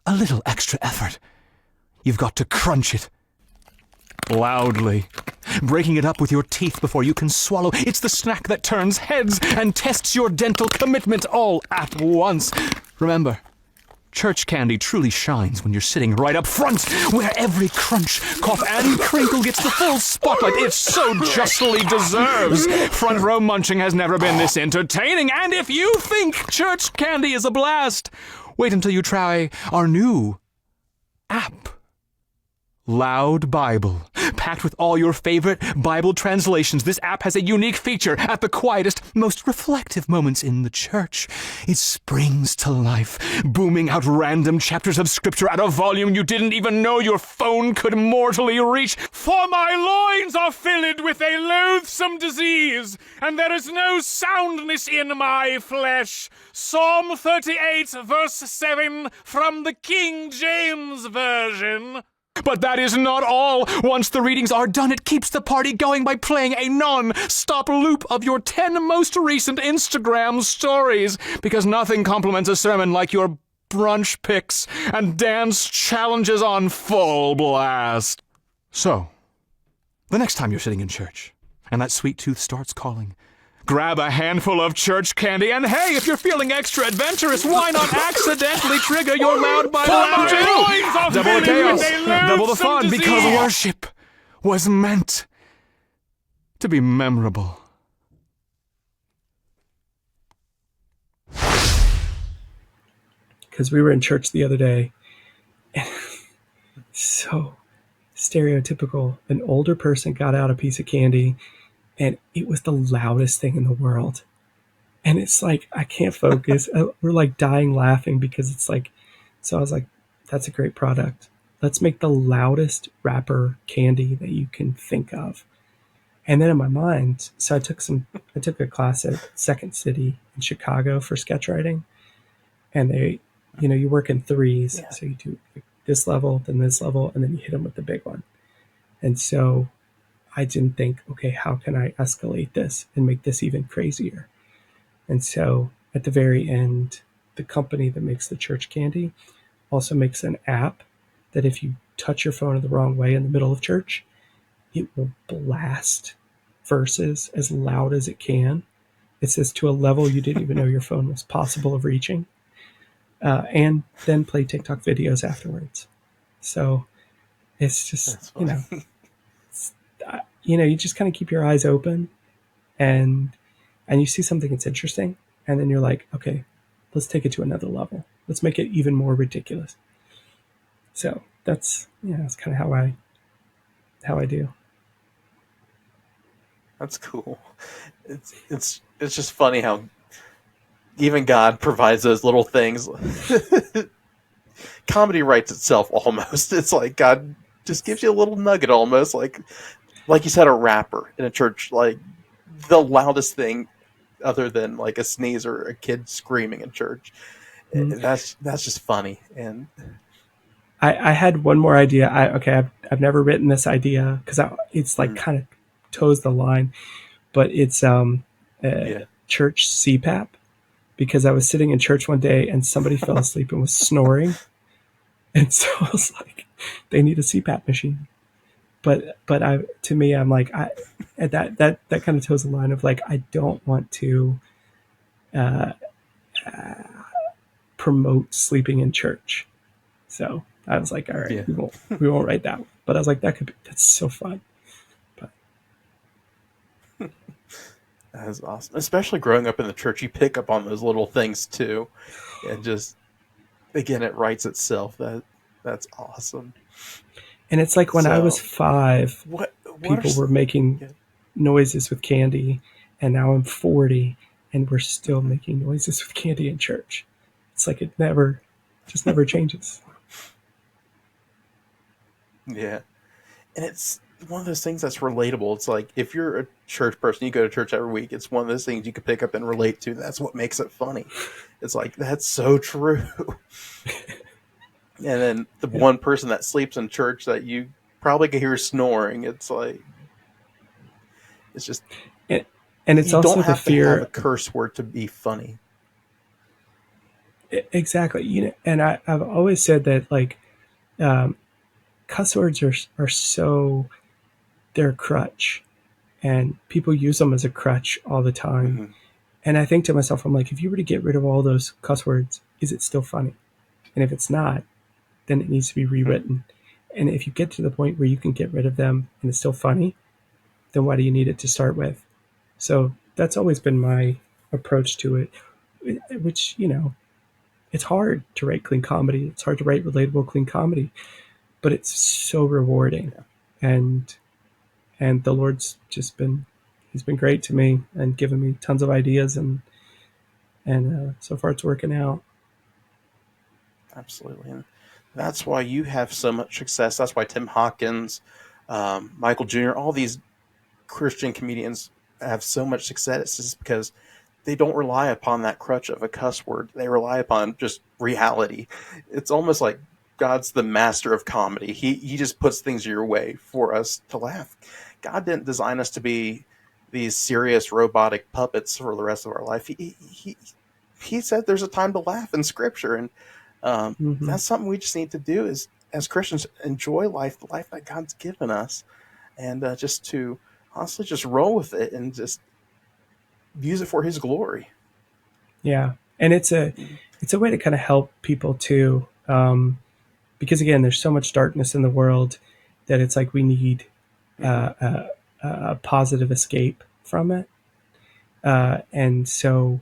a little extra effort. You've got to crunch it loudly, breaking it up with your teeth before you can swallow. It's the snack that turns heads and tests your dental commitment all at once. Remember, church candy truly shines when you're sitting right up front, where every crunch, cough, and crinkle gets the full spotlight it so justly deserves. Front row munching has never been this entertaining, and if you think church candy is a blast, wait until you try our new app. Loud Bible. Packed with all your favorite Bible translations, this app has a unique feature. At the quietest, most reflective moments in the church, it springs to life, booming out random chapters of scripture at a volume you didn't even know your phone could mortally reach. For my loins are filled with a loathsome disease, and there is no soundness in my flesh. Psalm 38, verse 7 from the King James Version. But that is not all. Once the readings are done, it keeps the party going by playing a non-stop loop of your 10 most recent Instagram stories, because nothing compliments a sermon like your brunch pics and dance challenges on full blast. So, the next time you're sitting in church and that sweet tooth starts calling, grab a handful of church candy, and hey, if you're feeling extra adventurous, why not accidentally trigger your loud Bible app? Double the chaos, double the fun, because worship was meant to be memorable. Because we were in church the other day, and so stereotypical. An older person got out a piece of candy, and it was the loudest thing in the world. And it's like, I can't focus. We're like dying laughing because it's like, so I was like, that's a great product. Let's make the loudest wrapper candy that you can think of. And then in my mind, so I took a class at Second City in Chicago for sketch writing. And they, you work in threes. Yeah. So you do this level, then this level, and then you hit them with the big one. And so I didn't think, okay, how can I escalate this and make this even crazier? And so at the very end, the company that makes the church candy also makes an app that if you touch your phone in the wrong way in the middle of church, it will blast verses as loud as it can. It says to a level you didn't even know your phone was possible of reaching. And then play TikTok videos afterwards. So it's just, you just kind of keep your eyes open and you see something that's interesting. And then you're like, okay, let's take it to another level. Let's make it even more ridiculous. So that's kind of how I do. That's cool. It's just funny how even God provides those little things. Comedy writes itself almost. It's like God just gives you a little nugget almost, like you said, a rapper in a church, like the loudest thing other than like a sneeze or a kid screaming in church. Mm-hmm. That's just funny. And I had one more idea. I've never written this idea because it's like kind of toes the line, but it's church CPAP, because I was sitting in church one day and somebody fell asleep and was snoring. And so I was like, they need a CPAP machine. But to me, I'm like, that kind of toes the line of like, I don't want to promote sleeping in church. So I was like, all right, Yeah. we won't write that one. But I was like, that's so fun. But That is awesome. Especially growing up in the church, you pick up on those little things too. And just, again, it writes itself. That's awesome. and it's like when I was 5, what people were making noises with candy, and now I'm 40 and we're still making noises with candy in church. It's like it just never changes. Yeah. And it's one of those things that's relatable. It's like if you're a church person, you go to church every week, it's one of those things you can pick up and relate to. That's what makes it funny. It's like, that's so true. And then the one person that sleeps in church that you probably can hear snoring, it's like, it's just, and it's you also don't have the fear. to have a curse word to be funny. Exactly. And I've always said that like cuss words are so, they're a crutch, and people use them as a crutch all the time. Mm-hmm. And I think to myself, I'm like, if you were to get rid of all those cuss words, is it still funny? And if it's not, then it needs to be rewritten. And if you get to the point where you can get rid of them and it's still funny, then why do you need it to start with? So that's always been my approach to it, which, it's hard to write clean comedy. It's hard to write relatable, clean comedy, but it's so rewarding. And the Lord's he's been great to me and given me tons of ideas, and so far it's working out. Absolutely. And that's why you have so much success. That's why Tim Hawkins, Michael Jr., all these Christian comedians have so much success. It's just because they don't rely upon that crutch of a cuss word. They rely upon just reality. It's almost like God's the master of comedy. He just puts things your way for us to laugh. God didn't design us to be these serious robotic puppets for the rest of our life. He said there's a time to laugh in Scripture, and that's something we just need to do is, as Christians, enjoy life, the life that God's given us, and just to honestly just roll with it and just use it for His glory. Yeah, and it's a way to kind of help people too, because again, there's so much darkness in the world that it's like we need a positive escape from it, and so.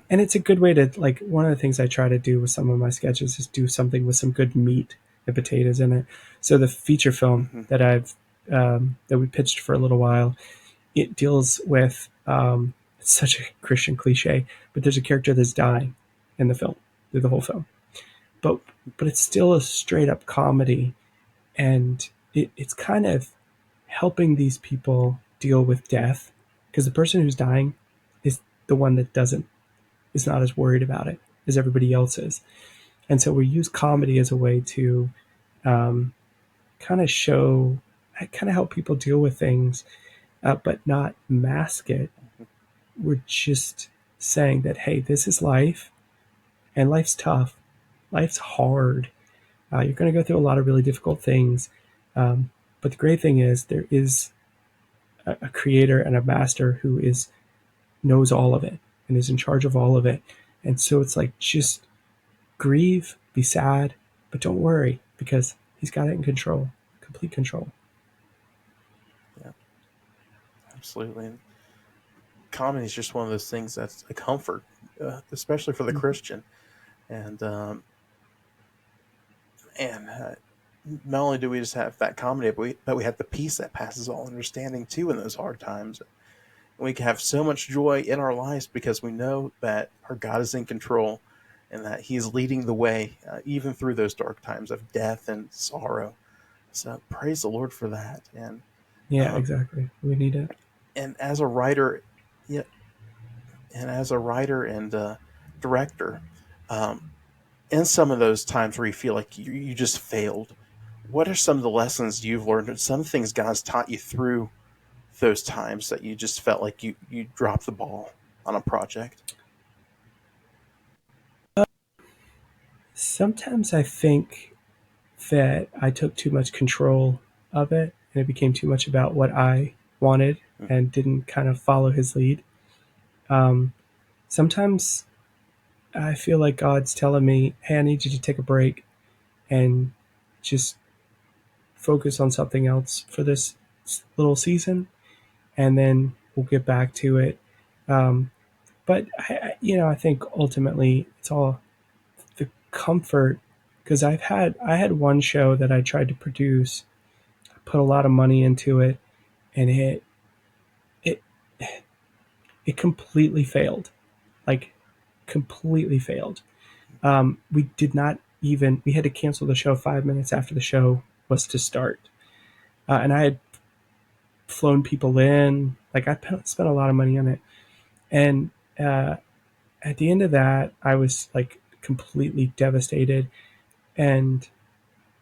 And it's a good way to, like, one of the things I try to do with some of my sketches is do something with some good meat and potatoes in it. So the feature film that that we pitched for a little while, it deals with, it's such a Christian cliche, but there's a character that's dying in the film, through the whole film. But it's still a straight up comedy, and it's kind of helping these people deal with death, because the person who's dying is the one that is not as worried about it as everybody else is. And so we use comedy as a way to kind of help people deal with things, but not mask it. We're just saying that, hey, this is life, and life's tough. Life's hard. You're going to go through a lot of really difficult things. But the great thing is there is a creator and a master who knows all of it and is in charge of all of it. And so it's like, just grieve, be sad, but don't worry, because He's got it in control, complete control. Yeah, absolutely. And comedy is just one of those things that's a comfort, especially for the Christian. And not only do we just have that comedy, but we have the peace that passes all understanding too in those hard times. And we can have so much joy in our lives because we know that our God is in control and that He is leading the way, even through those dark times of death and sorrow. So praise the Lord for that. And yeah, exactly. We need it. And as a writer, and director, in some of those times where you feel like you just failed, what are some of the lessons you've learned? Some things God's taught you through those times that you just felt like you dropped the ball on a project? Sometimes I think that I took too much control of it and it became too much about what I wanted and didn't kind of follow his lead. Um, Sometimes I feel like God's telling me, hey, I need you to take a break and just focus on something else for this little season, and then we'll get back to it. Um, but I think ultimately it's all the comfort, because I had one show that I tried to produce, put a lot of money into it, and it it completely failed, like completely failed. We did not even we had to cancel the show 5 minutes after the show was to start, and I had flown people in. Like I spent a lot of money on it, and uh, at the end of that, I was like completely devastated. And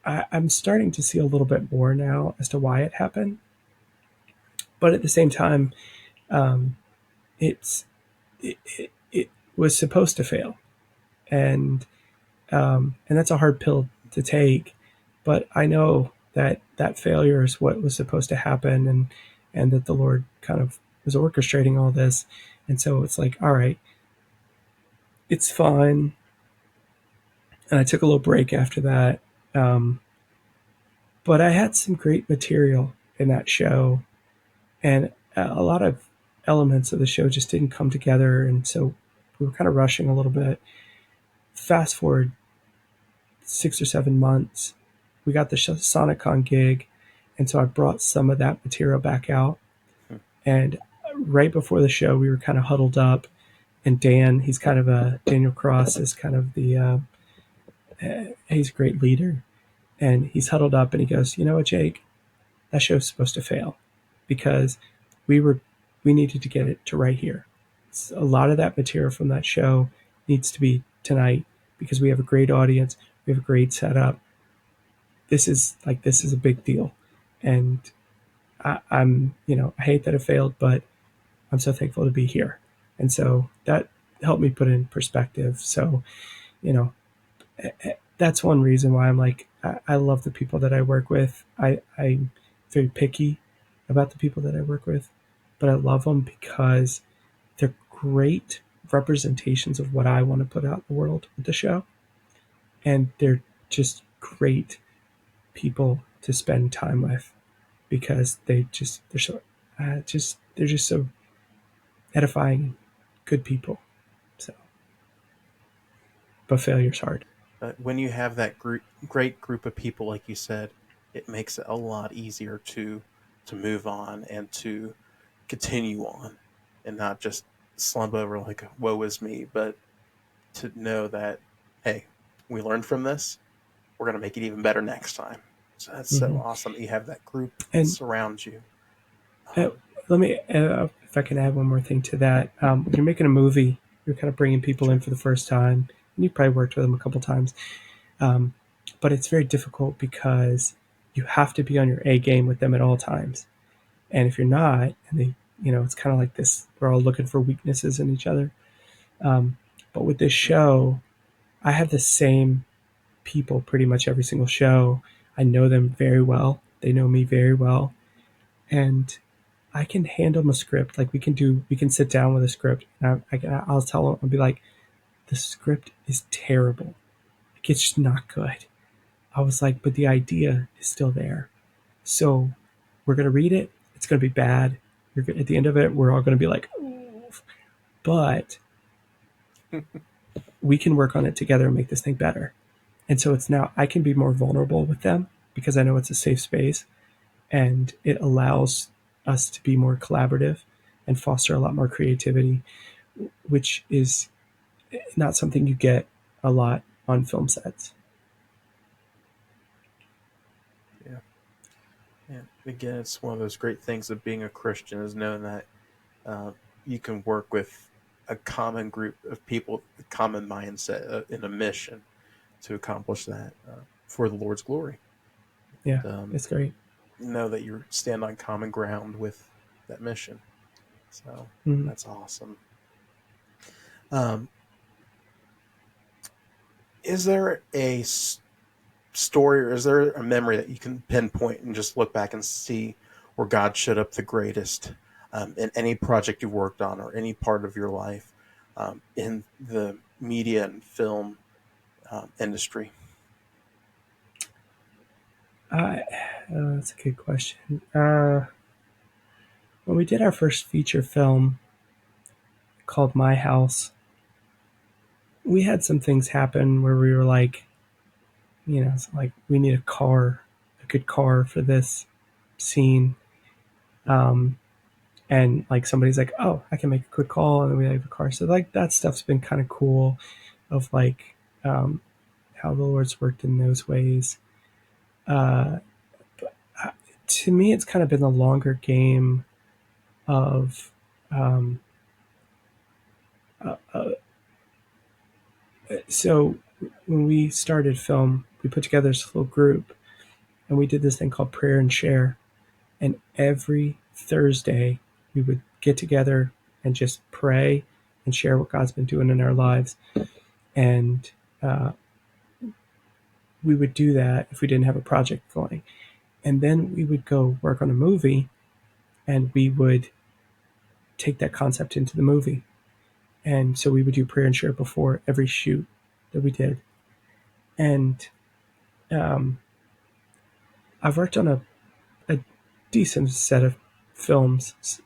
I'm starting to see a little bit more now as to why it happened. But at the same time, um, it's it was supposed to fail, and that's a hard pill to take. But I know that that failure is what was supposed to happen, and that the Lord kind of was orchestrating all this. And so it's like, all right, it's fine. And I took a little break after that. Um, but I had some great material in that show, and a lot of elements of the show just didn't come together. And so we were kind of rushing a little bit. Fast forward 6 or 7 months, we got the SonicCon gig, and so I brought some of that material back out. And right before the show, we were kind of huddled up, and he's kind of Daniel Cross is kind of he's a great leader, and he's huddled up, and he goes, you know what, Jake, that show's supposed to fail because we were we needed to get it to right here. A lot of that material from that show needs to be tonight because we have a great audience, we have a great setup. This is a big deal, and I'm I hate that it failed, but I'm so thankful to be here, and so that helped me put it in perspective. So you know that's one reason why I'm like I love the people that I work with. I'm very picky about the people that I work with, but I love them because they're great representations of what I want to put out in the world with the show, and they're just great people to spend time with because they're so they're just so edifying, good people. So, but failure's hard. When you have that great group of people, like you said, it makes it a lot easier to move on and to continue on, and not just slump over like "woe is me," but to know that, hey, we learned from this. We're gonna make it even better next time. So that's so Mm-hmm. awesome that you have that group And surround you. uh, let me, if I can add one more thing to that. When you're making a movie, you're kind of bringing people in for the first time, and you probably worked with them a couple times. Um, but it's very difficult because you have to be on your A game with them at all times. And if you're not, and it's kind of like this, we're all looking for weaknesses in each other. But with this show, I have the same people pretty much every single show. I know them very well. They know me very well. And I can handle a script. Like we can sit down with a script. And I'll tell them, I'll be like, the script is terrible. Like, it's just not good. I was like, but the idea is still there. So we're going to read it. It's going to be bad. At the end of it, we're all going to be like, oof. But we can work on it together and make this thing better. And so it's now I can be more vulnerable with them because I know it's a safe space and it allows us to be more collaborative and foster a lot more creativity, which is not something you get a lot on film sets. Yeah, yeah. Again, it's one of those great things of being a Christian is knowing that you can work with a common group of people, a common mindset, in a mission to accomplish that for the Lord's glory. Yeah, And, it's great. know that you stand on common ground with that mission. So Mm-hmm. that's awesome. Um, is there a story, or is there a memory that you can pinpoint and just look back and see where God showed up the greatest in any project you worked on or any part of your life in the media and film industry? That's a good question. When we did our first feature film called My House, we had some things happen where we were like, it's like we need a good car for this scene. And like somebody's like, oh, I can make a quick call, and then we have a car. So like that stuff's been kind of cool, of like how the Lord's worked in those ways. To me, it's kind of been the longer game of so when we started film, we put together this little group, and we did this thing called Prayer and Share. And every Thursday, we would get together and just pray and share what God's been doing in our lives. And we would do that if we didn't have a project going. And then we would go work on a movie, and we would take that concept into the movie. And so we would do prayer and share before every shoot that we did. And I've worked on a decent set of films,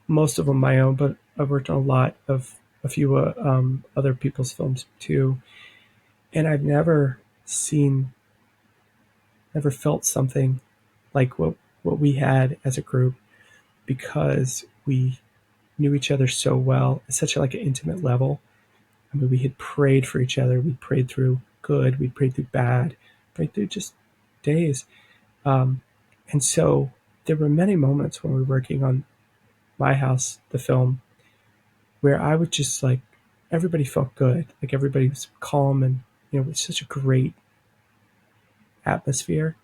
most of them my own, but I've worked on a few other people's films too. And I've never felt something like what we had as a group, because we knew each other so well at such like an intimate level. I mean, we had prayed for each other. We prayed through good. We prayed through bad. Prayed through just days. And so there were many moments when we were working on My House, the film, where I would just like, everybody felt good. Like everybody was calm, and, it was such a great atmosphere.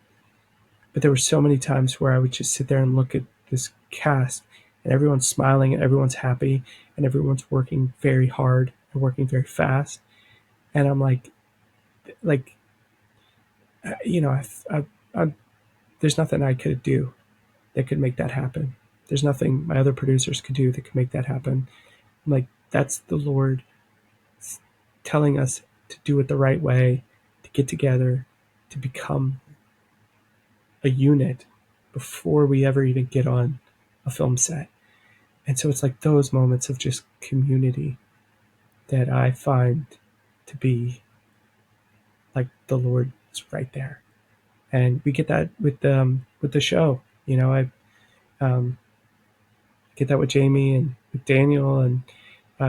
But there were so many times where I would just sit there and look at this cast, and everyone's smiling and everyone's happy and everyone's working very hard and working very fast. And I'm like, there's nothing I could do that could make that happen. There's nothing my other producers could do that could make that happen. I'm like, that's the Lord telling us to do it the right way, to get together, to become a unit before we ever even get on a film set. And so it's like those moments of just community that I find to be like the Lord is right there. And we get that with the show. I get that with Jamie and with Daniel, and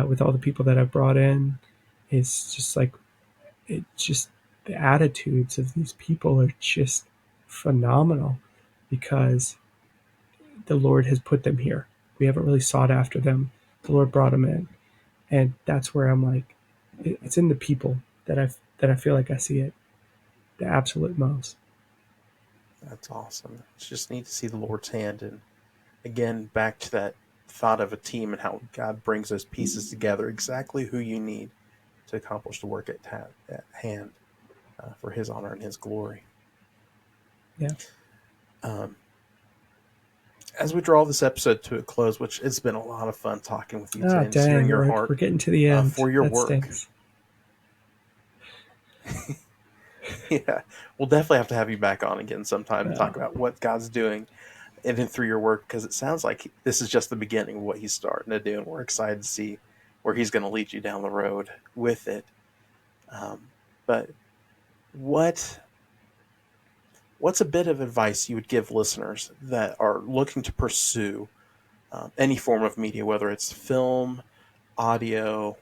with all the people that I've brought in. It's just like, the attitudes of these people are just phenomenal, because the Lord has put them here. We haven't really sought after them. The Lord brought them in. And that's where I'm like, it's in the people that I feel like I see it the absolute most. That's awesome. It's just neat to see the Lord's hand. And again, back to that thought of a team and how God brings those pieces together, exactly who you need to accomplish the work at hand for His honor and His glory. Yeah. As we draw this episode to a close, which it's been a lot of fun talking with you today, and hearing your heart we're getting to the end for your that work. Stinks. Yeah, we'll definitely have to have you back on again sometime to talk about what God's doing and then through your work, because it sounds like this is just the beginning of what He's starting to do, and we're excited to see where He's going to lead you down the road with it. But what's a bit of advice you would give listeners that are looking to pursue any form of media, whether it's film, audio,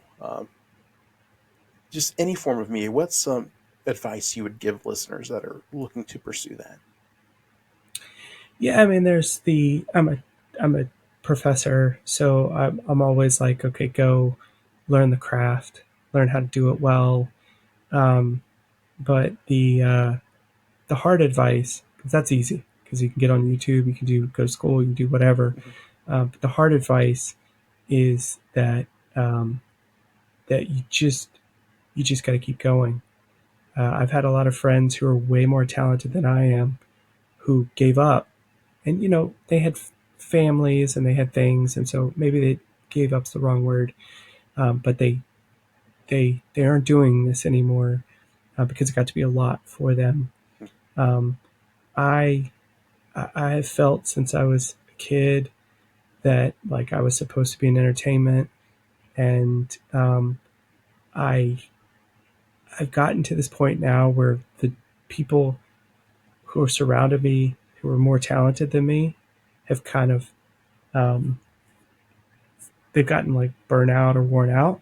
just any form of media? What's some advice you would give listeners that are looking to pursue that? Yeah, I mean, I'm a professor, so I'm always like, okay, go learn the craft, learn how to do it well. But the hard advice, because that's easy, because you can get on YouTube, you can go to school, you can do whatever. But the hard advice is that that you just got to keep going. I've had a lot of friends who are way more talented than I am who gave up, and they had families and they had things, and so maybe they gave up's the wrong word, but they aren't doing this anymore because it got to be a lot for them. Um, I I have felt since I was a kid that like I was supposed to be in entertainment, and I I've gotten to this point now where the people who have surrounded me, who are more talented than me, have kind of um, they've gotten like burnout or worn out,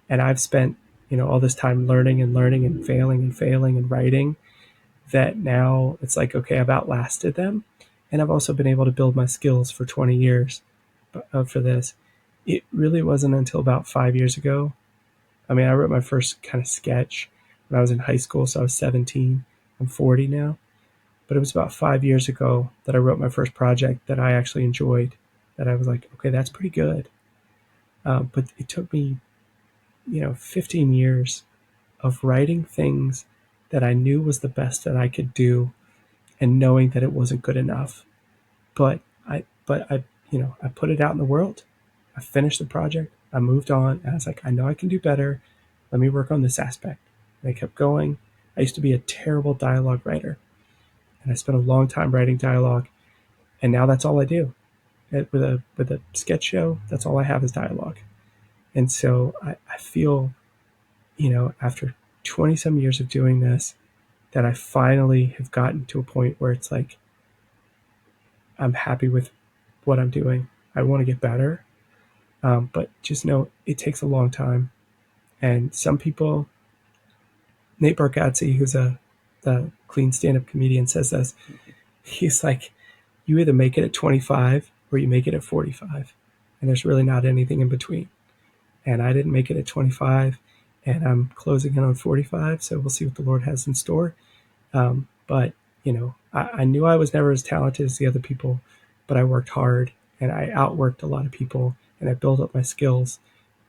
and I've spent all this time learning and learning and failing and writing, that now it's like, okay, I've outlasted them, and I've also been able to build my skills for 20 years for this. It really wasn't until about 5 years ago. I mean, I wrote my first kind of sketch when I was in high school, so I was 17. I'm 40 now. But it was about 5 years ago that I wrote my first project that I actually enjoyed, that I was like, okay, that's pretty good. But it took me, 15 years of writing things that I knew was the best that I could do, and knowing that it wasn't good enough. But I put it out in the world. I finished the project. I moved on, and I was like, I know I can do better. Let me work on this aspect. And I kept going. I used to be a terrible dialogue writer, and I spent a long time writing dialogue, and now that's all I do. With a sketch show, that's all I have is dialogue. And so I feel, after 20 some years of doing this, that I finally have gotten to a point where it's like I'm happy with what I'm doing. I want to get better, but just know it takes a long time. And some people, Nate Bargatze, who's the clean stand-up comedian, says this. He's like, you either make it at 25 or you make it at 45, and there's really not anything in between. And I didn't make it at 25, and I'm closing in on 45, so we'll see what the Lord has in store. But I knew I was never as talented as the other people, but I worked hard, and I outworked a lot of people, and I built up my skills,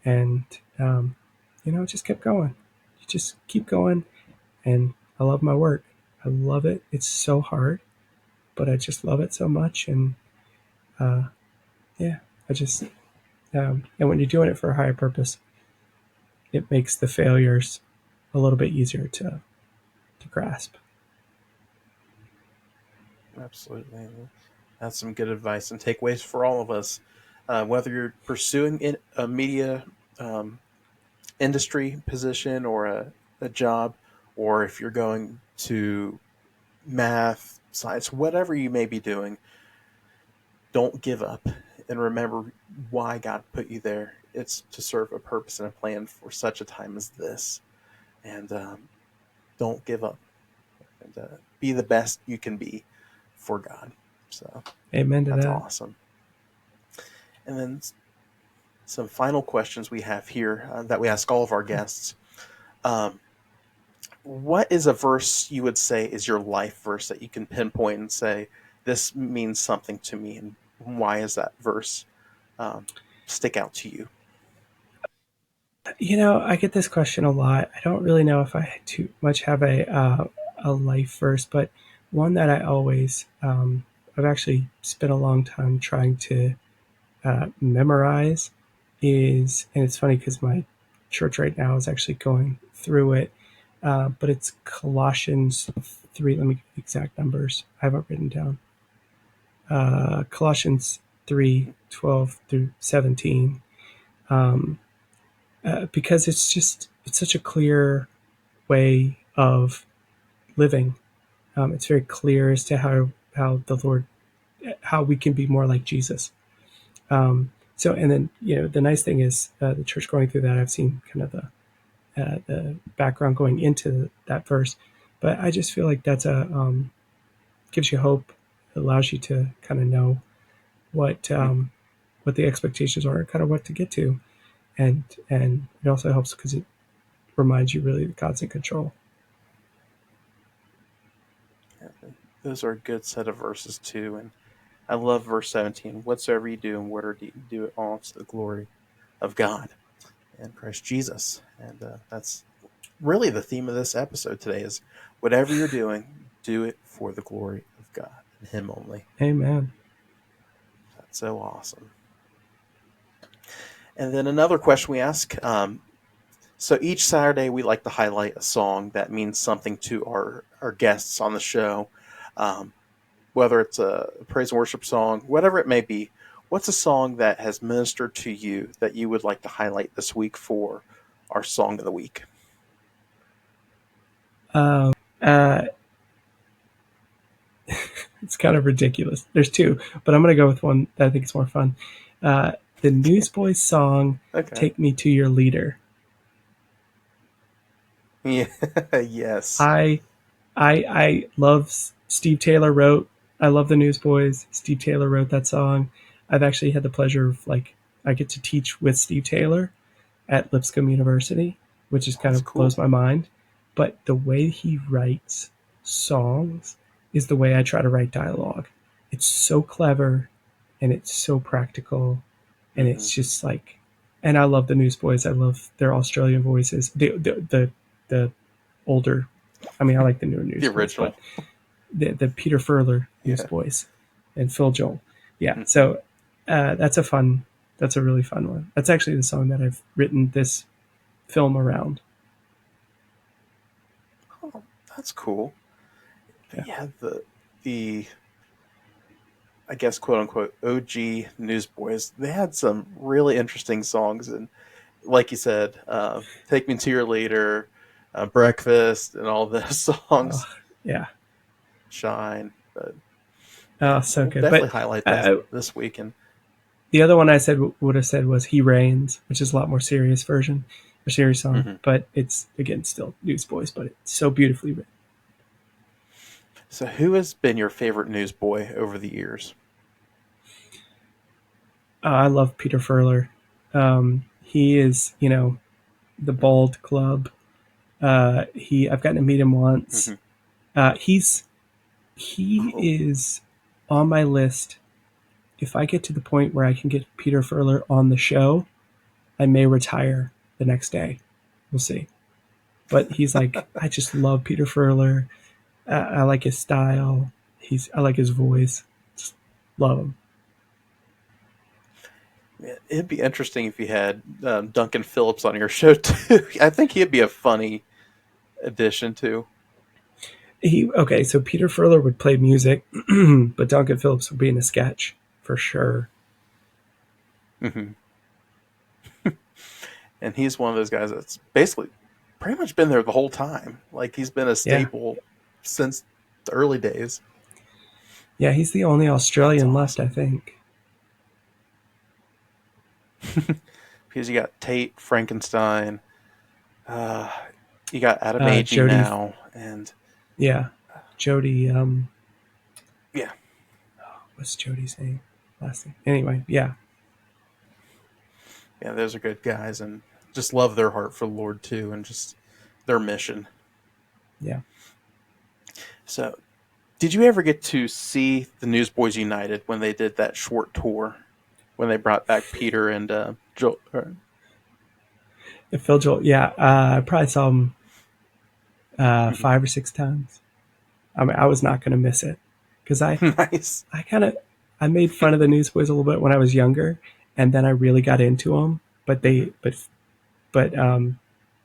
and it just kept going. You just keep going, and I love my work. I love it. It's so hard, but I just love it so much, and yeah, I just and when you're doing it for a higher purpose, it makes the failures a little bit easier to grasp. Absolutely. That's some good advice and takeaways for all of us. Whether you're pursuing a media industry position or a job, or if you're going to math, science, whatever you may be doing, don't give up and remember why God put you there. It's to serve a purpose and a plan for such a time as this. And don't give up. And be the best you can be for God. So Amen to that's that. awesome. And then some final questions we have here that we ask all of our guests. What is a verse you would say is your life verse that you can pinpoint and say, this means something to me, and why is that verse stick out to you? I get this question a lot. I don't really know if I too much have a life verse, but one that I always I've actually spent a long time trying to memorize is, and it's funny because my church right now is actually going through it, but it's Colossians 3. Let me get the exact numbers. I have it written down. Colossians 3:12 through 17. Because it's such a clear way of living. It's very clear as to how the Lord, how we can be more like Jesus. So, and then the nice thing is the church going through that. I've seen kind of the background going into that verse, but I just feel like that's gives you hope. It allows you to kind of know what the expectations are, and kind of what to get to, and it also helps because it reminds you really that God's in control. Those are a good set of verses too, and I love verse 17. Whatsoever you do and whatever you do it all to the glory of God and Christ Jesus. And that's really the theme of this episode today is whatever you're doing, do it for the glory of God and Him only. Amen. That's so awesome. And then another question we ask. So each Saturday we like to highlight a song that means something to our guests on the show. Whether it's a praise and worship song, whatever it may be. What's a song that has ministered to you that you would like to highlight this week for our Song of the Week? Uh, it's kind of ridiculous. There's two, but I'm going to go with one that I think is more fun. The Newsboys song, Okay. Take Me to Your Leader. Yeah. Yes. I love Steve Taylor wrote. I love the Newsboys. Steve Taylor wrote that song. I've actually had the pleasure of I get to teach with Steve Taylor at Lipscomb University, which is kind of cool. blows my mind. But the way he writes songs is the way I try to write dialogue. It's so clever and it's so practical, and it's just and I love the Newsboys. I love their Australian voices. The older, I mean, I like the newer Newsboys. The original. But the Peter Furler Newsboys and Phil Joel. Yeah. So that's a really fun one. That's actually the song that I've written this film around. Oh, that's cool. Yeah, the I guess quote unquote OG Newsboys, they had some really interesting songs, and like you said, Take Me to Your Leader, Breakfast, and all those songs. Yeah. Shine. But So we'll good. definitely But highlight that this weekend. The other one I would have said was He Reigns, which is a lot more serious version, a serious song, but it's, again, still Newsboys, but it's so beautifully written. So who has been your favorite newsboy over the years? I love Peter Furler. He is, the Bald Club. I've gotten to meet him once. He is on my list. If I get to the point where I can get Peter Furler on the show, I may retire the next day. We'll see. But he's I just love Peter Furler. I like his style. I like his voice. Just love him. It'd be interesting if you had Duncan Phillips on your show too. I think he'd be a funny addition too. So Peter Furler would play music, but Duncan Phillips would be in a sketch for sure. And he's one of those guys that's basically pretty much been there the whole time. He's been a staple since the early days. Yeah, he's the only Australian left, I think. Because you got Tate, Frankenstein, you got Adam Agee Jody, now, and Jody. What's Jody's name? Last name. Anyway, yeah, those are good guys, and just love their heart for the Lord too, and just their mission. Yeah. So, did you ever get to see the Newsboys United when they did that short tour? When they brought back Peter and Joel. Phil Joel, I probably saw him 5 or 6 times. I mean, I was not going to miss it because I made fun of the Newsboys a little bit when I was younger, and then I really got into them. But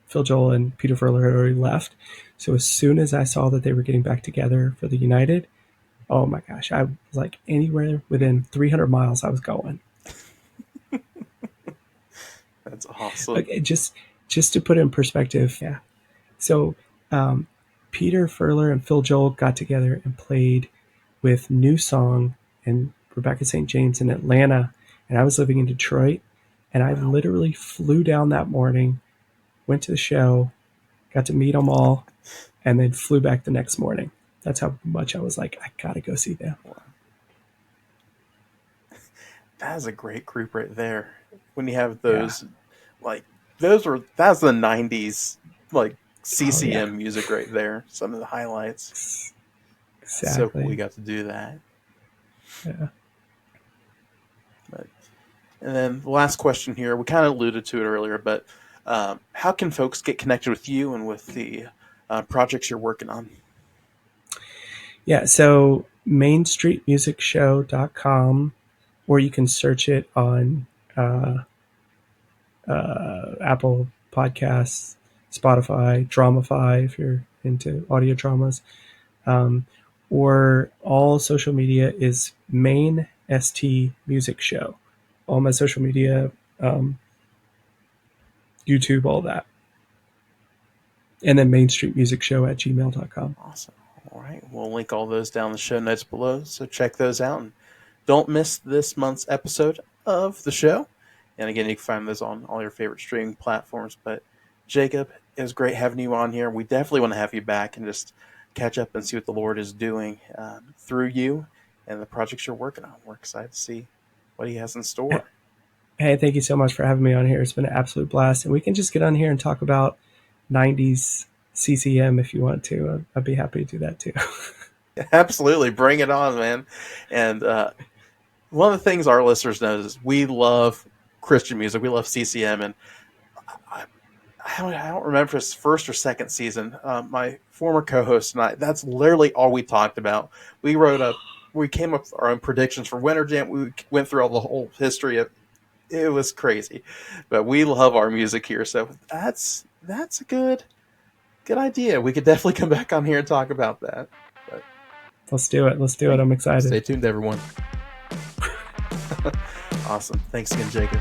Phil Joel and Peter Furler had already left, so as soon as I saw that they were getting back together for the United, oh my gosh, I was anywhere within 300 miles I was going. That's awesome. Okay, just to put it in perspective, So Peter Furler and Phil Joel got together and played with New Song and Rebecca St. James in Atlanta, and I was living in Detroit, and I literally flew down that morning, went to the show, got to meet them all, and then flew back the next morning. That's how much I was I gotta go see them. That is a great group right there. When you have those, that's the 90s, CCM music right there. Some of the highlights. Exactly. So cool we got to do that. Yeah. And then the last question here, we kind of alluded to it earlier, but how can folks get connected with you and with the projects you're working on? Yeah, so mainstreetmusicshow.com, or you can search it on Apple Podcasts, Spotify, Dramify if you're into audio dramas, or all social media is Main ST Music Show. All my social media, YouTube, all that. And then mainstreetmusicshow@gmail.com. Awesome. All right. We'll link all those down in the show notes below, so check those out. And don't miss this month's episode of the show. And again, you can find those on all your favorite streaming platforms. But Jacob, it was great having you on here. We definitely want to have you back and just catch up and see what the Lord is doing through you and the projects you're working on. We're excited to see what he has in store. Hey, thank you so much for having me on here. It's been an absolute blast. And we can just get on here and talk about 90s CCM if you want to. I'd be happy to do that too. Absolutely. Bring it on, man. And one of the things our listeners know is we love Christian music. We love CCM. And I don't remember if it's first or second season. My former co-host and I, that's literally all we talked about. We came up with our own predictions for Winter Jam. We went through all the whole history of it. Was crazy. But we love our music here. So that's a good idea. We could definitely come back on here and talk about that. But Let's do it. I'm excited. Stay tuned, everyone. Awesome. Thanks again, Jacob.